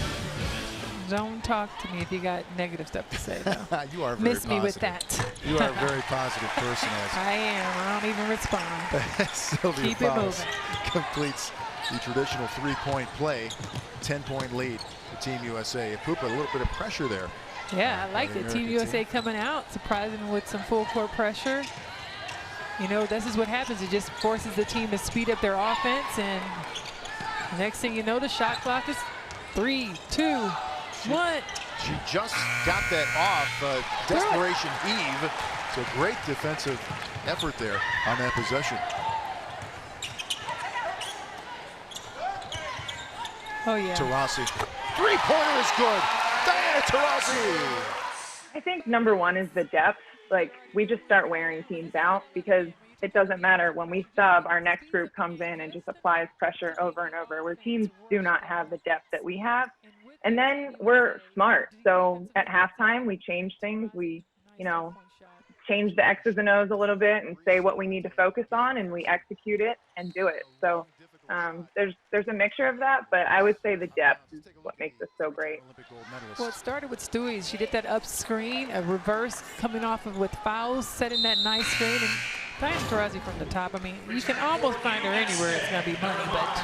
Don't talk to me if you got negative stuff to say, though. You are very Miss me with that. You are a very positive person. I am. I don't even respond. Sylvia Keep it Fowles moving. completes the traditional three-point play. 10-point lead for Team USA. Pupa, a little bit of pressure there. Yeah, I like the it. Team American USA team. coming out, surprising with some full court pressure. You know, this is what happens. It just forces the team to speed up their offense, and the next thing you know, the shot clock is 3, 2, 1. She just got that off. Desperation heave. So great defensive effort there on that possession. Oh, yeah. Taurasi. Three-pointer is good. Diana Taurasi. I think number one is the depth. Like, we just start wearing teams out because it doesn't matter. When we sub, our next group comes in and just applies pressure over and over, where teams do not have the depth that we have. And then we're smart. So at halftime, we change things. We, you know, change the X's and O's a little bit and say what we need to focus on, and we execute it and do it. So there's a mixture of that, but I would say the depth is what makes us so great. Well, it started with Stewie. She did that up screen, a reverse coming off of with fouls, setting that nice screen, and Diana Taurasi from the top. I mean, you can almost find her anywhere. It's going to be money, but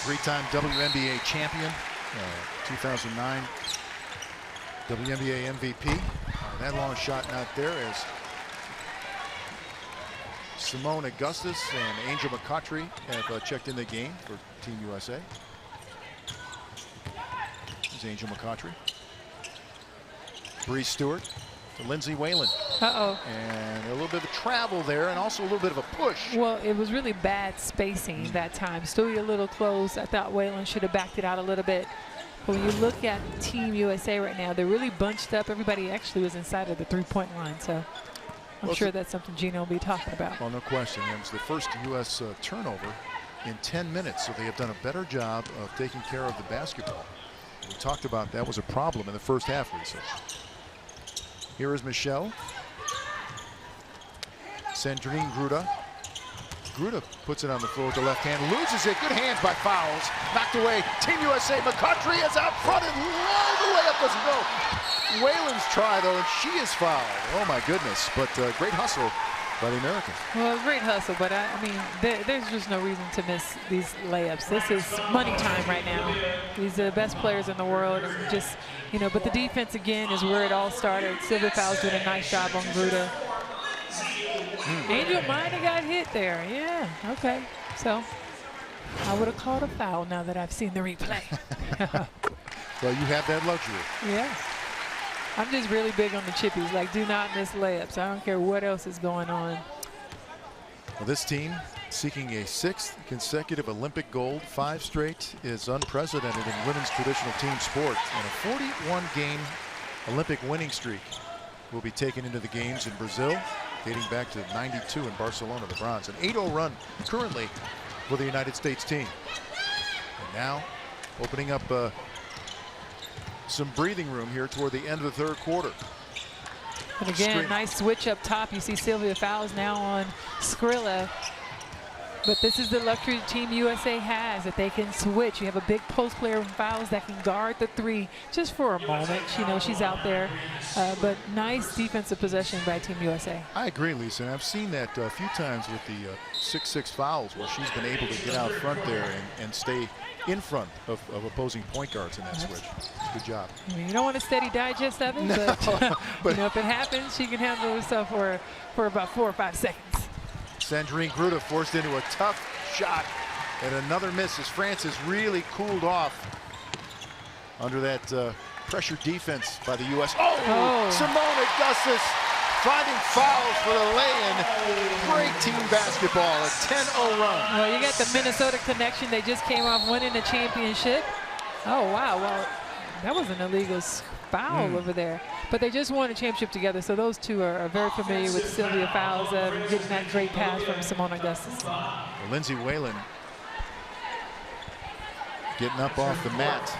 Three-time WNBA champion, 2009 WNBA MVP. That long shot not there as Simone Augustus and Angel McCautry have checked in the game for Team USA. There's Angel McCautry. Breanna Stewart to Lindsay Whalen. Uh-oh. And a little bit of travel there, and also a little bit of a push. Well, it was really bad spacing that time. Stewie a little close. I thought Whalen should have backed it out a little bit. But when you look at Team USA right now, they're really bunched up. Everybody actually was inside of the three-point line, so I'm sure that's something Gina will be talking about. Well, no question. It was the first U.S. Turnover in 10 minutes, so they have done a better job of taking care of the basketball. We talked about that was a problem in the first half, Lisa. Here is Michelle. Sandrine Gruda. Gruda puts it on the floor with the left hand, loses it. Good hands by Fowles. Knocked away. Team USA. McCautry is out front and low. The layup doesn't go. Whalen's try, though, and she is fouled. Oh, my goodness. But great hustle by the Americans. Well, great hustle, but I mean, there's just no reason to miss these layups. This is money time right now. These are the best players in the world, and just, you know, but the defense, again, is where it all started. Sylvia Fowles doing a nice job on Gruda. Angel might have got hit there. Yeah, okay. So I would have called a foul now that I've seen the replay. Well, you have that luxury. Yeah. I'm just really big on the chippies. Like, do not miss layups. I don't care what else is going on. Well, this team seeking a 6th consecutive Olympic gold, 5 straight, is unprecedented in women's traditional team sport. And a 41-game Olympic winning streak will be taken into the games in Brazil, dating back to '92 in Barcelona, the bronze. An 8-0 run currently for the United States team. And now opening up some breathing room here toward the end of the third quarter. And again, nice switch up top. You see Sylvia Fowles now on Skrilla. But this is the luxury Team USA has, that they can switch. You have a big post player in Fowles that can guard the three just for a moment. You know, she's out there. But nice defensive possession by Team USA. I agree, Lisa. And I've seen that a few times with the 6'6" Fowles, where she's been able to get out front there and stay in front of opposing point guards in that switch. Good job. I mean, you don't want a steady digest of it, No, but you know, if it happens, she can handle herself for about 4 or 5 seconds. Sandrine Gruda forced into a tough shot, and another miss as Francis really cooled off under that pressure defense by the U.S. Oh! Simone Augustus finding Fowles for the lay-in. Great team basketball, a 10-0 run. Well, you got the Minnesota connection. They just came off winning the championship. Oh, wow. Well, that was an illegal foul over there. But they just won a championship together, so those two are very familiar with Sylvia Fowles getting that great pass from Simone Augustus. Lindsay Whalen getting up off the mat.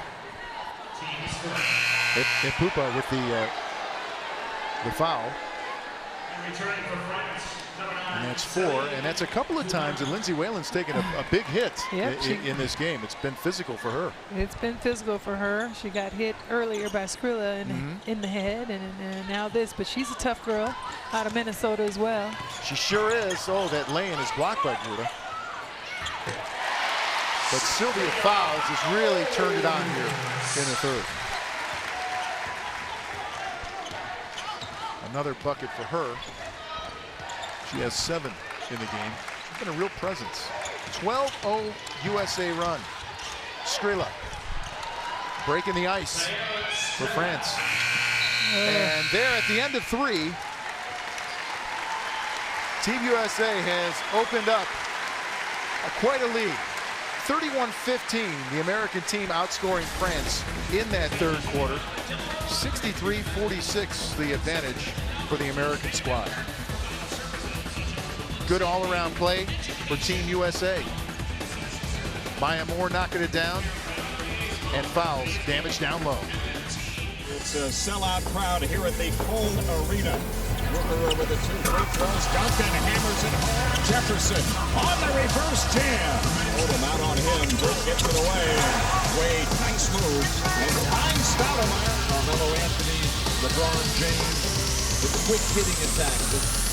Ipupa with the foul. And that's 4, and that's a couple of times that Lindsay Whalen's taken a big hit in this game. It's been physical for her. It's been physical for her. She got hit earlier by Skrilla in the head, and now this. But she's a tough girl out of Minnesota as well. She sure is. Oh, that lay-in is blocked by Gruda. But Sylvia Fowles has really turned it on here in the third. Another bucket for her. She has 7 in the game. She's been a real presence. 12-0 USA run. Skrilla breaking the ice for France. And there at the end of 3, Team USA has opened up quite a lead. 31-15, the American team outscoring France in that third quarter. 63-46, the advantage for the American squad. Good all-around play for Team USA. Maya Moore knocking it down, and Fowles damage down low. It's a sellout crowd here at the Cone Arena. Worker with the 2 free throws. Duncan hammers it home. Jefferson on the reverse jam. Hold him out on him. Britt gets it away. Wade, nice move. And finds Stoudemire. Carmelo Anthony, LeBron James, the quick hitting attack,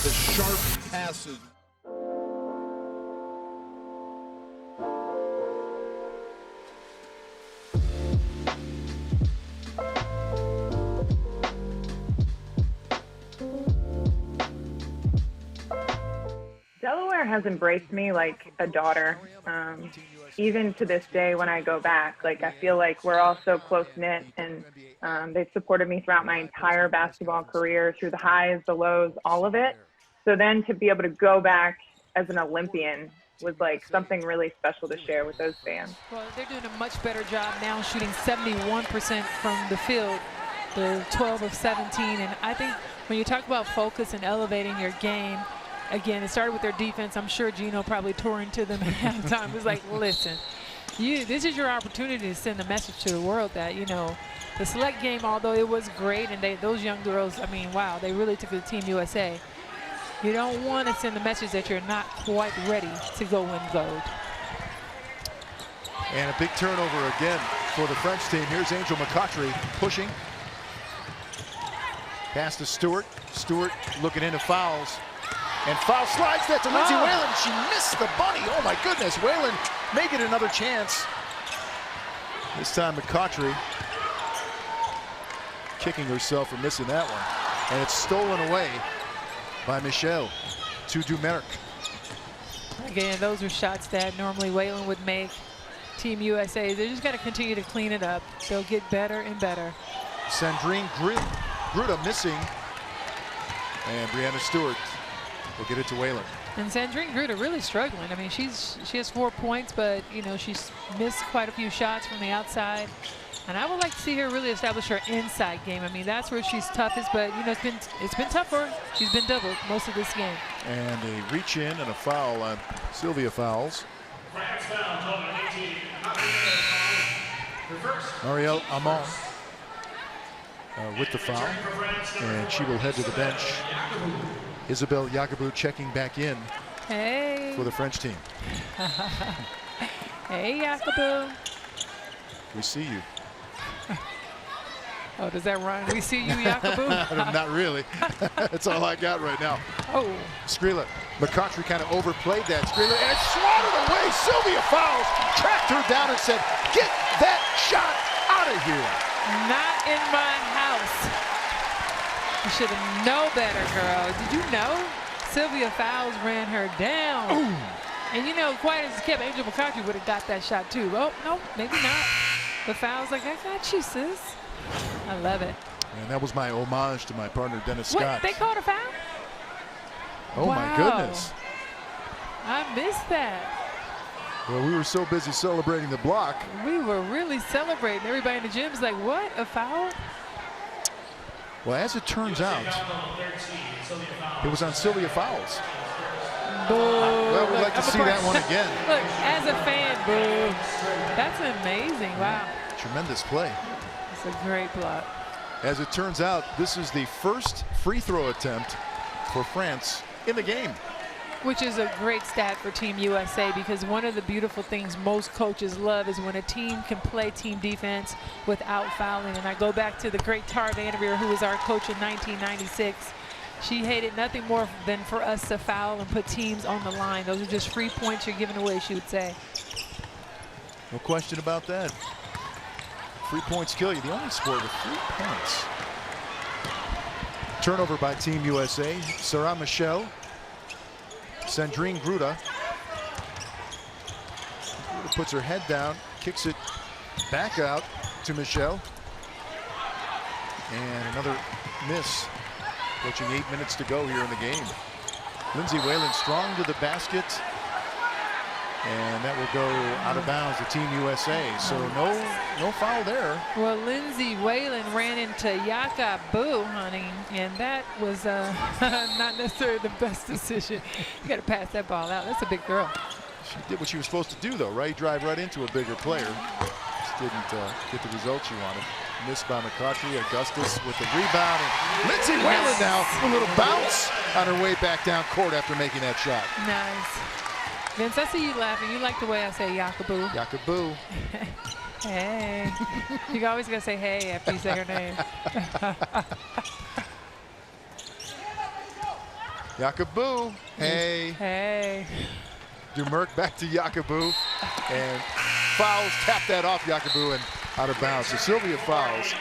the sharp passes. Delaware has embraced me like a daughter. Even to this day when I go back, like I feel like we're all so close-knit, and they've supported me throughout my entire basketball career, through the highs, the lows, all of it. So then to be able to go back as an Olympian was like something really special to share with those fans. Well, they're doing a much better job now, shooting 71% from the field. They're 12 of 17, and I think when you talk about focus and elevating your game, again, it started with their defense. I'm sure Gino probably tore into them at halftime. It was like, listen, this is your opportunity to send a message to the world that, you know, the select game, although it was great, and those young girls, I mean, wow, they really took it to Team USA. You don't want to send a message that you're not quite ready to go win gold. And a big turnover again for the French team. Here's Angel McCautry pushing. Pass to Stewart. Stewart looking into Fowles. And foul slides that to Lindsay Whalen. She missed the bunny. Oh my goodness. Whalen may get another chance. This time McCautry kicking herself for missing that one. And it's stolen away by Michelle to Dumerc. Again, those are shots that normally Whalen would make. Team USA, they just got to continue to clean it up. They'll get better and better. Sandrine Gruda missing. And Breanna Stewart will get it to Whalen. And Sandrine Gruda really struggling. I mean, she has 4 points, but you know, she's missed quite a few shots from the outside. And I would like to see her really establish her inside game. I mean, that's where she's toughest, but you know, it's been tough for her. She's been doubled most of this game. And a reach in and a foul on Sylvia Fowles. Marielle Amon with the foul, and she will head to the bench. Isabelle Yakubu checking back in for the French team. Hey, Yakubu. We see you. Oh, does that rhyme? We see you, Yakubu? Not really. That's all I got right now. Oh. Skrilla. McCautry kind of overplayed that. Skrilla, and it's swatted away. Sylvia Fowles tracked her down and said, get that shot out of here. Not in my house. You should have known better, girl. Did you know? Sylvia Fowles ran her down. Ooh. And you know, quite as it kept, Angel McCautry would have got that shot too. Oh, no, maybe not. But Fowles like, I got you, sis. I love it. And that was my homage to my partner, Dennis Scott. What, they called a foul? Oh, wow. My goodness. I missed that. Well, we were so busy celebrating the block. We were really celebrating. Everybody in the gym was like, what, a foul? Well, as it turns out, it was on Sylvia Fowles. Boo. Well, we'd like to see that one again. Look, as a fan, boo. That's amazing. Wow. Tremendous play. It's a great block. As it turns out, this is the first free throw attempt for France in the game. Which is a great stat for Team USA, because one of the beautiful things most coaches love is when a team can play team defense without fouling. And I go back to the great Tara Vanderveer, who was our coach in 1996. She hated nothing more than for us to foul and put teams on the line. Those are just free points you're giving away, she would say. No question about that. 3 points kill you. The only sport with 3 points. Turnover by Team USA. Sarah Michel. Sandrine Gruda puts her head down, kicks it back out to Michel. And another miss. Approaching 8 minutes to go here in the game. Lindsay Whalen strong to the basket. And that will go out of bounds to Team USA. So no foul there. Well, Lindsay Whalen ran into Yaka Boo, honey, and that was not necessarily the best decision. You got to pass that ball out. That's a big girl. She did what she was supposed to do, though, right? Drive right into a bigger player. Just didn't get the result she wanted. Missed by McCautry. Augustus with the rebound. And Lindsay Whalen now a little bounce on her way back down court after making that shot. Nice. Vince, I see you laughing. You like the way I say Yakaboo. Yakaboo. Hey. You always got to say hey after you say her name. Yakaboo. Hey. Hey. Dumerc back to Yakaboo. And fouls, tap that off Yakaboo and out of bounds. So Sylvia fouls.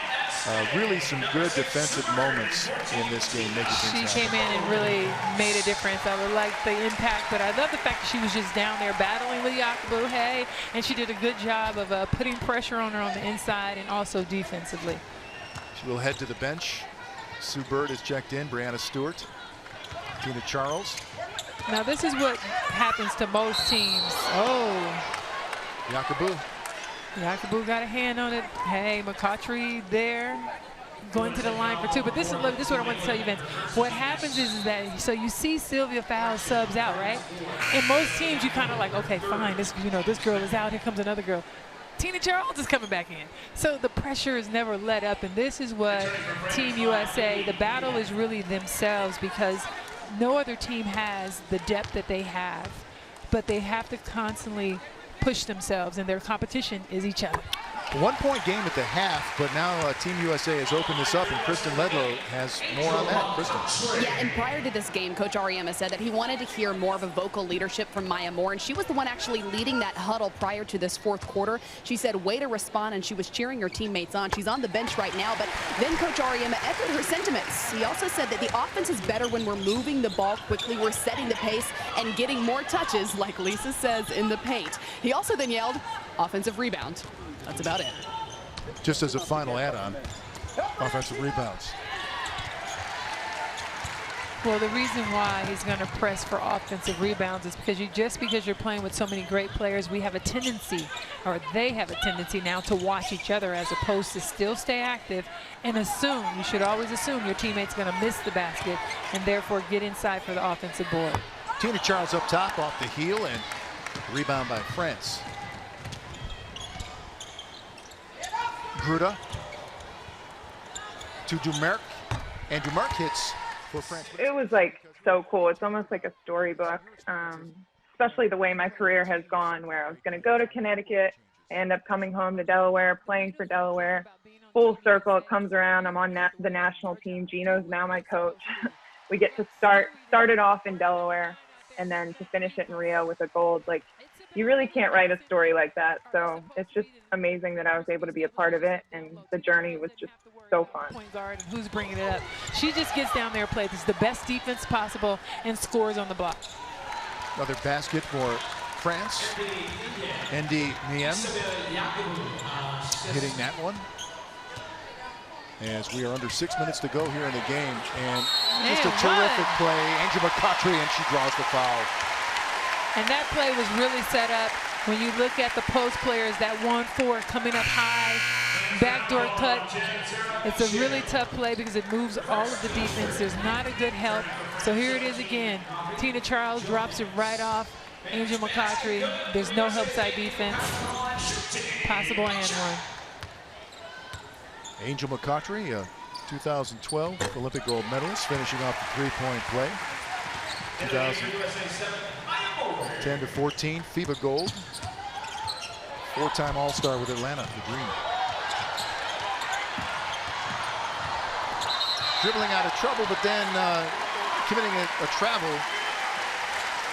Really some good defensive moments in this game. She came in and really made a difference. I would like the impact, but I love the fact that she was just down there battling with Yakabu, hey, and she did a good job of putting pressure on her on the inside and also defensively. She will head to the bench. Sue Bird is checked in. Breanna Stewart. Tina Charles. Now this is what happens to most teams. Oh. Yakabu. Yakabu got a hand on it. Hey, McCautry there, going to the line for two. But this is what I want to tell you, Vince. What happens is that, so you see Sylvia Fowles subs out, right? In most teams, you kind of like, okay, fine, this girl is out. Here comes another girl. Tina Charles is coming back in. So the pressure is never let up, and this is what Team USA, the battle is really themselves, because no other team has the depth that they have, but they have to constantly push themselves, and their competition is each other. 1 point game at the half, but now Team USA has opened this up, and Kristen Ledlow has more on that. Kristen. Yeah, and prior to this game, Coach Auriemma said that he wanted to hear more of a vocal leadership from Maya Moore, and she was the one actually leading that huddle prior to this fourth quarter. She said, way to respond, and she was cheering her teammates on. She's on the bench right now, but then Coach Auriemma echoed her sentiments. He also said that the offense is better when we're moving the ball quickly, we're setting the pace, and getting more touches, like Lisa says, in the paint. He also then yelled, offensive rebound. That's about it. Just as a final add-on, offensive rebounds. Well, the reason why he's going to press for offensive rebounds is because you're playing with so many great players, we have a tendency, or they have a tendency now, to watch each other as opposed to still stay active and assume. You should always assume your teammate's going to miss the basket and therefore get inside for the offensive board. Tina Charles up top off the heel, and rebound by France. Gruda to Dumerc, and Dumerc hits for France. It was like so cool. It's almost like a storybook, especially the way my career has gone, where I was going to go to Connecticut, I end up coming home to Delaware, playing for Delaware. Full circle, it comes around. I'm on the national team. Gino's now my coach. We get to start it off in Delaware, and then to finish it in Rio with a gold. Like, you really can't write a story like that. So it's just amazing that I was able to be a part of it, and the journey was just so fun. Point guard, and who's bringing it up? She just gets down there, plays the best defense possible, and scores on the block. Another basket for France. Ndi Miem hitting that one. As we are under 6 minutes to go here in the game, and just a terrific play. Angel McCautry, and she draws the foul. And that play was really set up when you look at the post players, that 1-4 coming up high. backdoor cut. It's a really tough play because it moves all of the defense. There's not a good help. So here it is again. Tina Charles drops it right off Angel McCoughtry. There's no help side defense. Possible and one. Angel McCoughtry, a 2012 Olympic gold medalist, finishing off the three-point play. 2010 to 14 FIBA gold. Four-time All-Star with Atlanta, the Dream. Dribbling out of trouble, but then committing a travel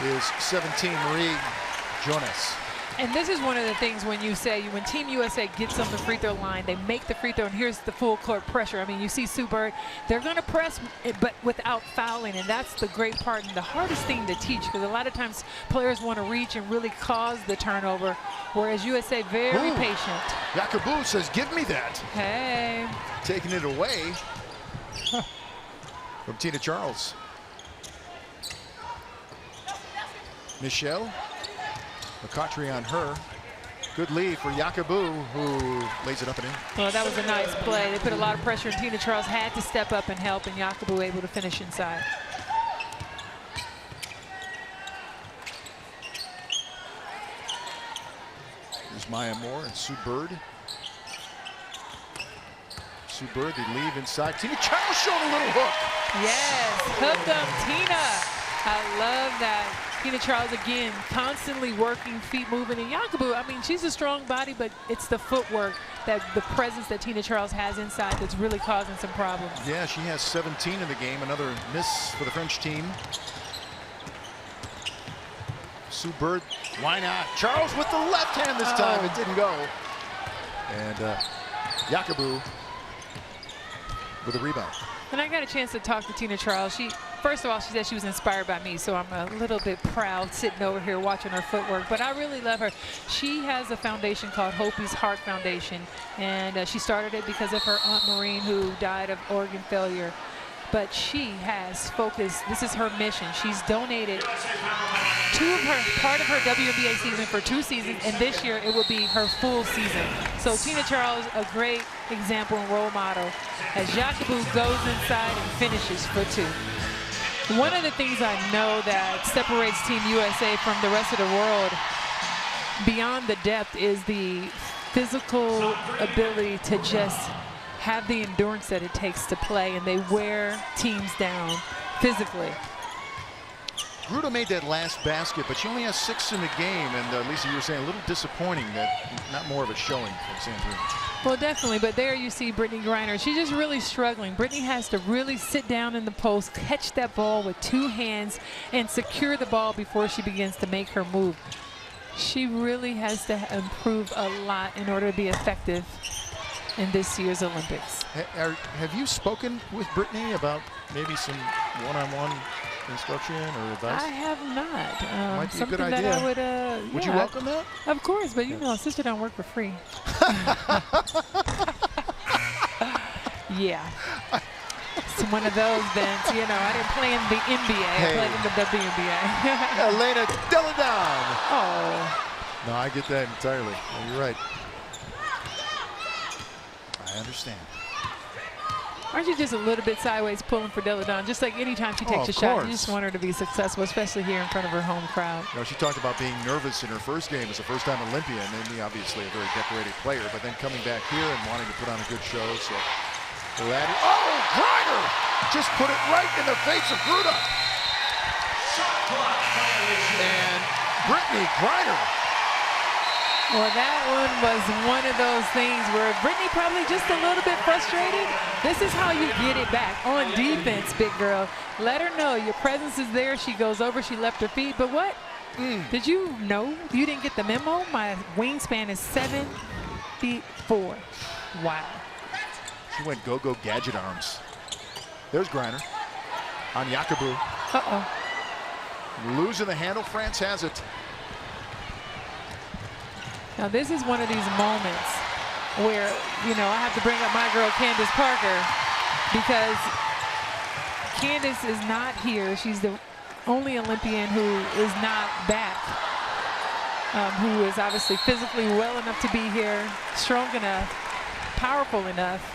is 17 Marie Jonas. And this is one of the things when you say, when Team USA gets on the free throw line, they make the free throw, and here's the full court pressure. I mean, you see Sue Bird, they're going to press, but without fouling, and that's the great part and the hardest thing to teach, because a lot of times players want to reach and really cause the turnover, whereas USA very patient. Yakubu says, give me that. Hey. Taking it away from Tina Charles. Michelle. McCoughtry on her. Good lead for Yakubu, who lays it up and in. Well, that was a nice play. They put a lot of pressure, and Tina Charles had to step up and help, and Yakubu able to finish inside. There's Maya Moore and Sue Bird. Sue Bird, they leave inside. Tina Charles showing a little hook. Yes, hook them, Tina. I love that. Tina Charles, again, constantly working, feet moving. And Yakubu, I mean, she's a strong body, but it's the footwork, that the presence that Tina Charles has inside that's really causing some problems. Yeah, she has 17 in the game. Another miss for the French team. Sue Bird, why not? Charles with the left hand this time. It didn't go. And Yakubu with a rebound. And I got a chance to talk to Tina Charles. First of all, she said she was inspired by me, so I'm a little bit proud sitting over here watching her footwork. But I really love her. She has a foundation called Hopi's Heart Foundation, and she started it because of her Aunt Maureen, who died of organ failure. But she has focused. This is her mission. She's donated part of her WNBA season for 2 seasons, and this year it will be her full season. So Tina Charles, a great example and role model, as Yakubu goes inside and finishes for 2. One of the things I know that separates Team USA from the rest of the world beyond the depth is the physical ability to just have the endurance that it takes to play, and they wear teams down physically. Gruda made that last basket, but she only has 6 in the game, and Lisa, you were saying a little disappointing that not more of a showing from Sandrine. Well, definitely, but there you see Brittney Griner. She's just really struggling. Brittney has to really sit down in the post, catch that ball with 2 hands, and secure the ball before she begins to make her move. She really has to improve a lot in order to be effective in this year's Olympics. Have you spoken with Brittney about maybe some one-on-one instruction or advice? I have not. Might be a good something idea. That I would you welcome that? Of course, but you know, a sister don't work for free. Yeah. It's one of those, Vince. You know, I didn't play in the NBA. I played in the WNBA. Elena Delle Donne. Oh. No, I get that entirely. You're right. I understand. Aren't you just a little bit sideways pulling for Delle Donne? Just like anytime she takes a shot, you just want her to be successful, especially here in front of her home crowd. You know, she talked about being nervous in her first game as a first-time Olympian, and obviously a very decorated player, but then coming back here and wanting to put on a good show. So, Griner just put it right in the face of Gruda. And Brittney Griner. Well, that one was one of those things where Brittney probably just a little bit frustrated. This is how you get it back on defense, big girl. Let her know your presence is there. She goes over, she left her feet. But what? Did you know? You didn't get the memo? My wingspan is 7'4". Wow. She went go-go gadget arms. There's Griner on Yakubu. Uh-oh. Losing the handle. France has it. Now, this is one of these moments where, you know, I have to bring up my girl, Candace Parker, because Candace is not here. She's the only Olympian who is not back, who is obviously physically well enough to be here, strong enough. powerful enough.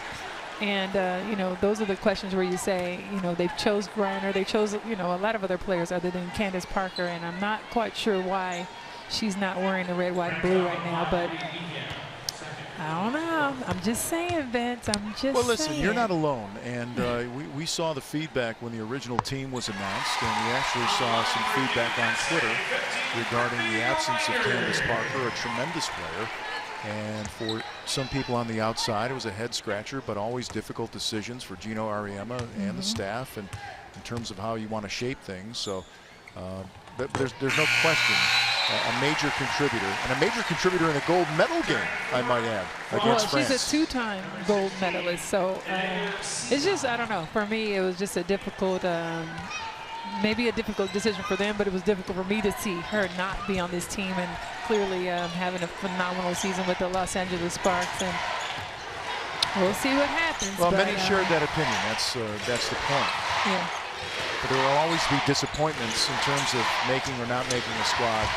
And, you know, those are the questions where you say, you know, they've chose Griner. They chose, you know, a lot of other players other than Candace Parker. And I'm not quite sure why she's not wearing the red, white, and blue right now. But I don't know. I'm just saying, Vince. I'm just saying. Well, listen, you're not alone. And we saw the feedback when the original team was announced. And we actually saw some feedback on Twitter regarding the absence of Candace Parker, a tremendous player. And for some people on the outside, it was a head scratcher, but always difficult decisions for Gino Auriemma and the staff, and in terms of how you want to shape things. So, but there's no question, a major contributor, and a major contributor in a gold medal game, I might add, against France. She's a two-time gold medalist, so it's just, I don't know. For me, it was just a difficult. Maybe a difficult decision for them, but it was difficult for me to see her not be on this team, and clearly having a phenomenal season with the Los Angeles Sparks. And we'll see what happens. Well, many shared that opinion. That's the point. Yeah. But there will always be disappointments in terms of making or not making a squad.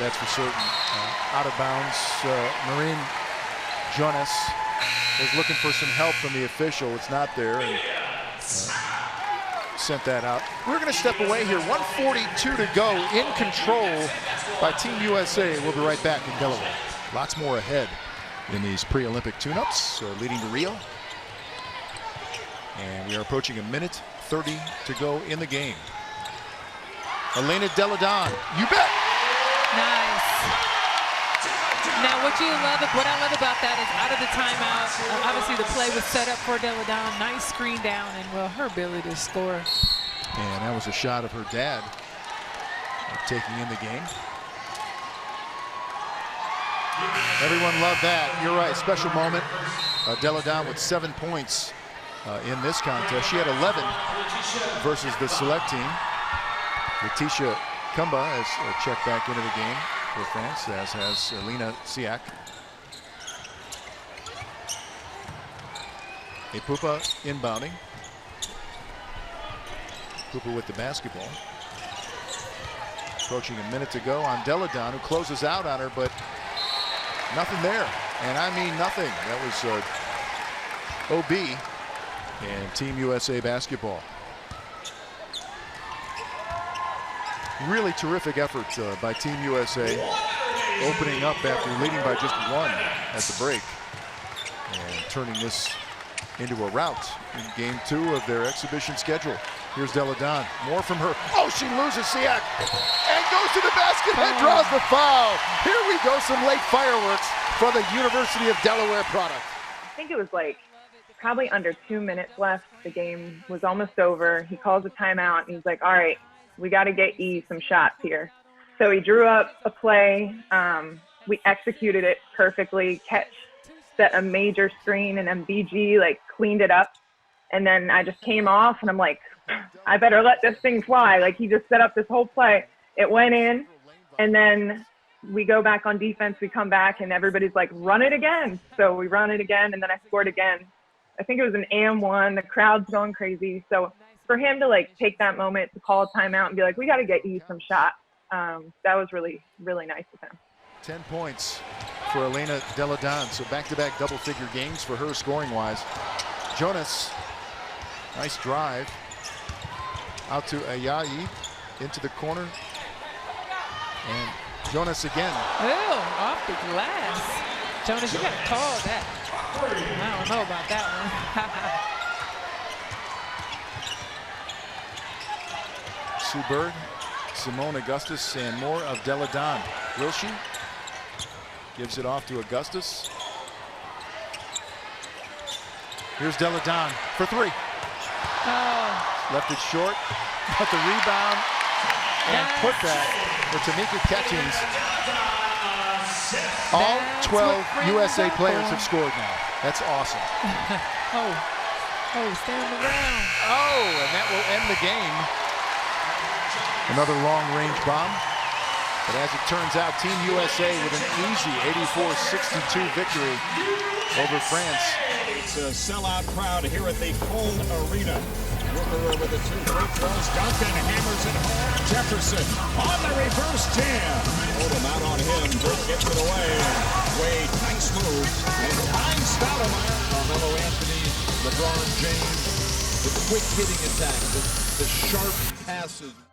That's for certain. Out of bounds, Marine Jonas was looking for some help from the official. It's not there. And, sent that out. We're going to step away here. 1:42 to go, in control by Team USA. We'll be right back in Delaware. Lots more ahead in these pre-Olympic tune-ups leading to Rio. And we are approaching 1:30 to go in the game. Elena Delle Donne, you bet. Nice. Now, what I love about that is out of the timeout, obviously the play was set up for Delle Donne. Nice screen down, and well, her ability to score. And that was a shot of her dad taking in the game. Everyone loved that. You're right, special moment. Delle Donne with 7 points in this contest. She had 11 versus the select team. Letitia Kumba has checked back into the game for France, as has Elena Siak. Pupa inbounding. Pupa with the basketball. Approaching 1 minute to go on Delle Donne, who closes out on her, but nothing there. And I mean nothing. That was OB and Team USA basketball. Really terrific effort by Team USA, opening up after leading by just 1 at the break, and turning this into a rout in game 2 of their exhibition schedule. Here's Delle Donne, more from her. Oh, she loses Siak and goes to the basket and draws the foul. Here we go, some late fireworks for the University of Delaware product. I think it was like probably under 2 minutes left. The game was almost over. He calls a timeout and he's like, all right, we got to get E some shots here. So he drew up a play. We executed it perfectly. Catch set a major screen, and then BG like cleaned it up. And then I just came off, and I'm like, I better let this thing fly. Like, he just set up this whole play. It went in, and then we go back on defense. We come back, and everybody's like, run it again. So we run it again, and then I scored again. I think it was an AM1. The crowd's going crazy. So for him to like take that moment to call a timeout and be like, we got to get you some shots. That was really, really nice of him. 10 points for Elena Delle Donne. So back-to-back double-figure games for her scoring-wise. Jonas, nice drive. Out to Ayayi, into the corner. And Jonas again. Oh, off the glass. Jonas, you got to call that. I don't know about that one. Sue Bird, Simone Augustus, and more of Delle Donne. Will she? Gives it off to Augustus. Here's Delle Donne for 3. Oh. Left it short, but the rebound and putback for Tamika Catchings. All 12 USA players have scored now. That's awesome. Stay on the ground. Oh, and that will end the game. Another long-range bomb. But as it turns out, Team USA with an easy 84-62 victory over France. It's a sellout crowd here at the Cole Arena. Rooker with the 2 free throws. Duncan hammers it home. Jefferson on the reverse jam. Hold him out on him. Britt gets it away. Wade, nice move. And nice Stoudemire. Carmelo Anthony, LeBron James, the quick hitting attack, the sharp passes.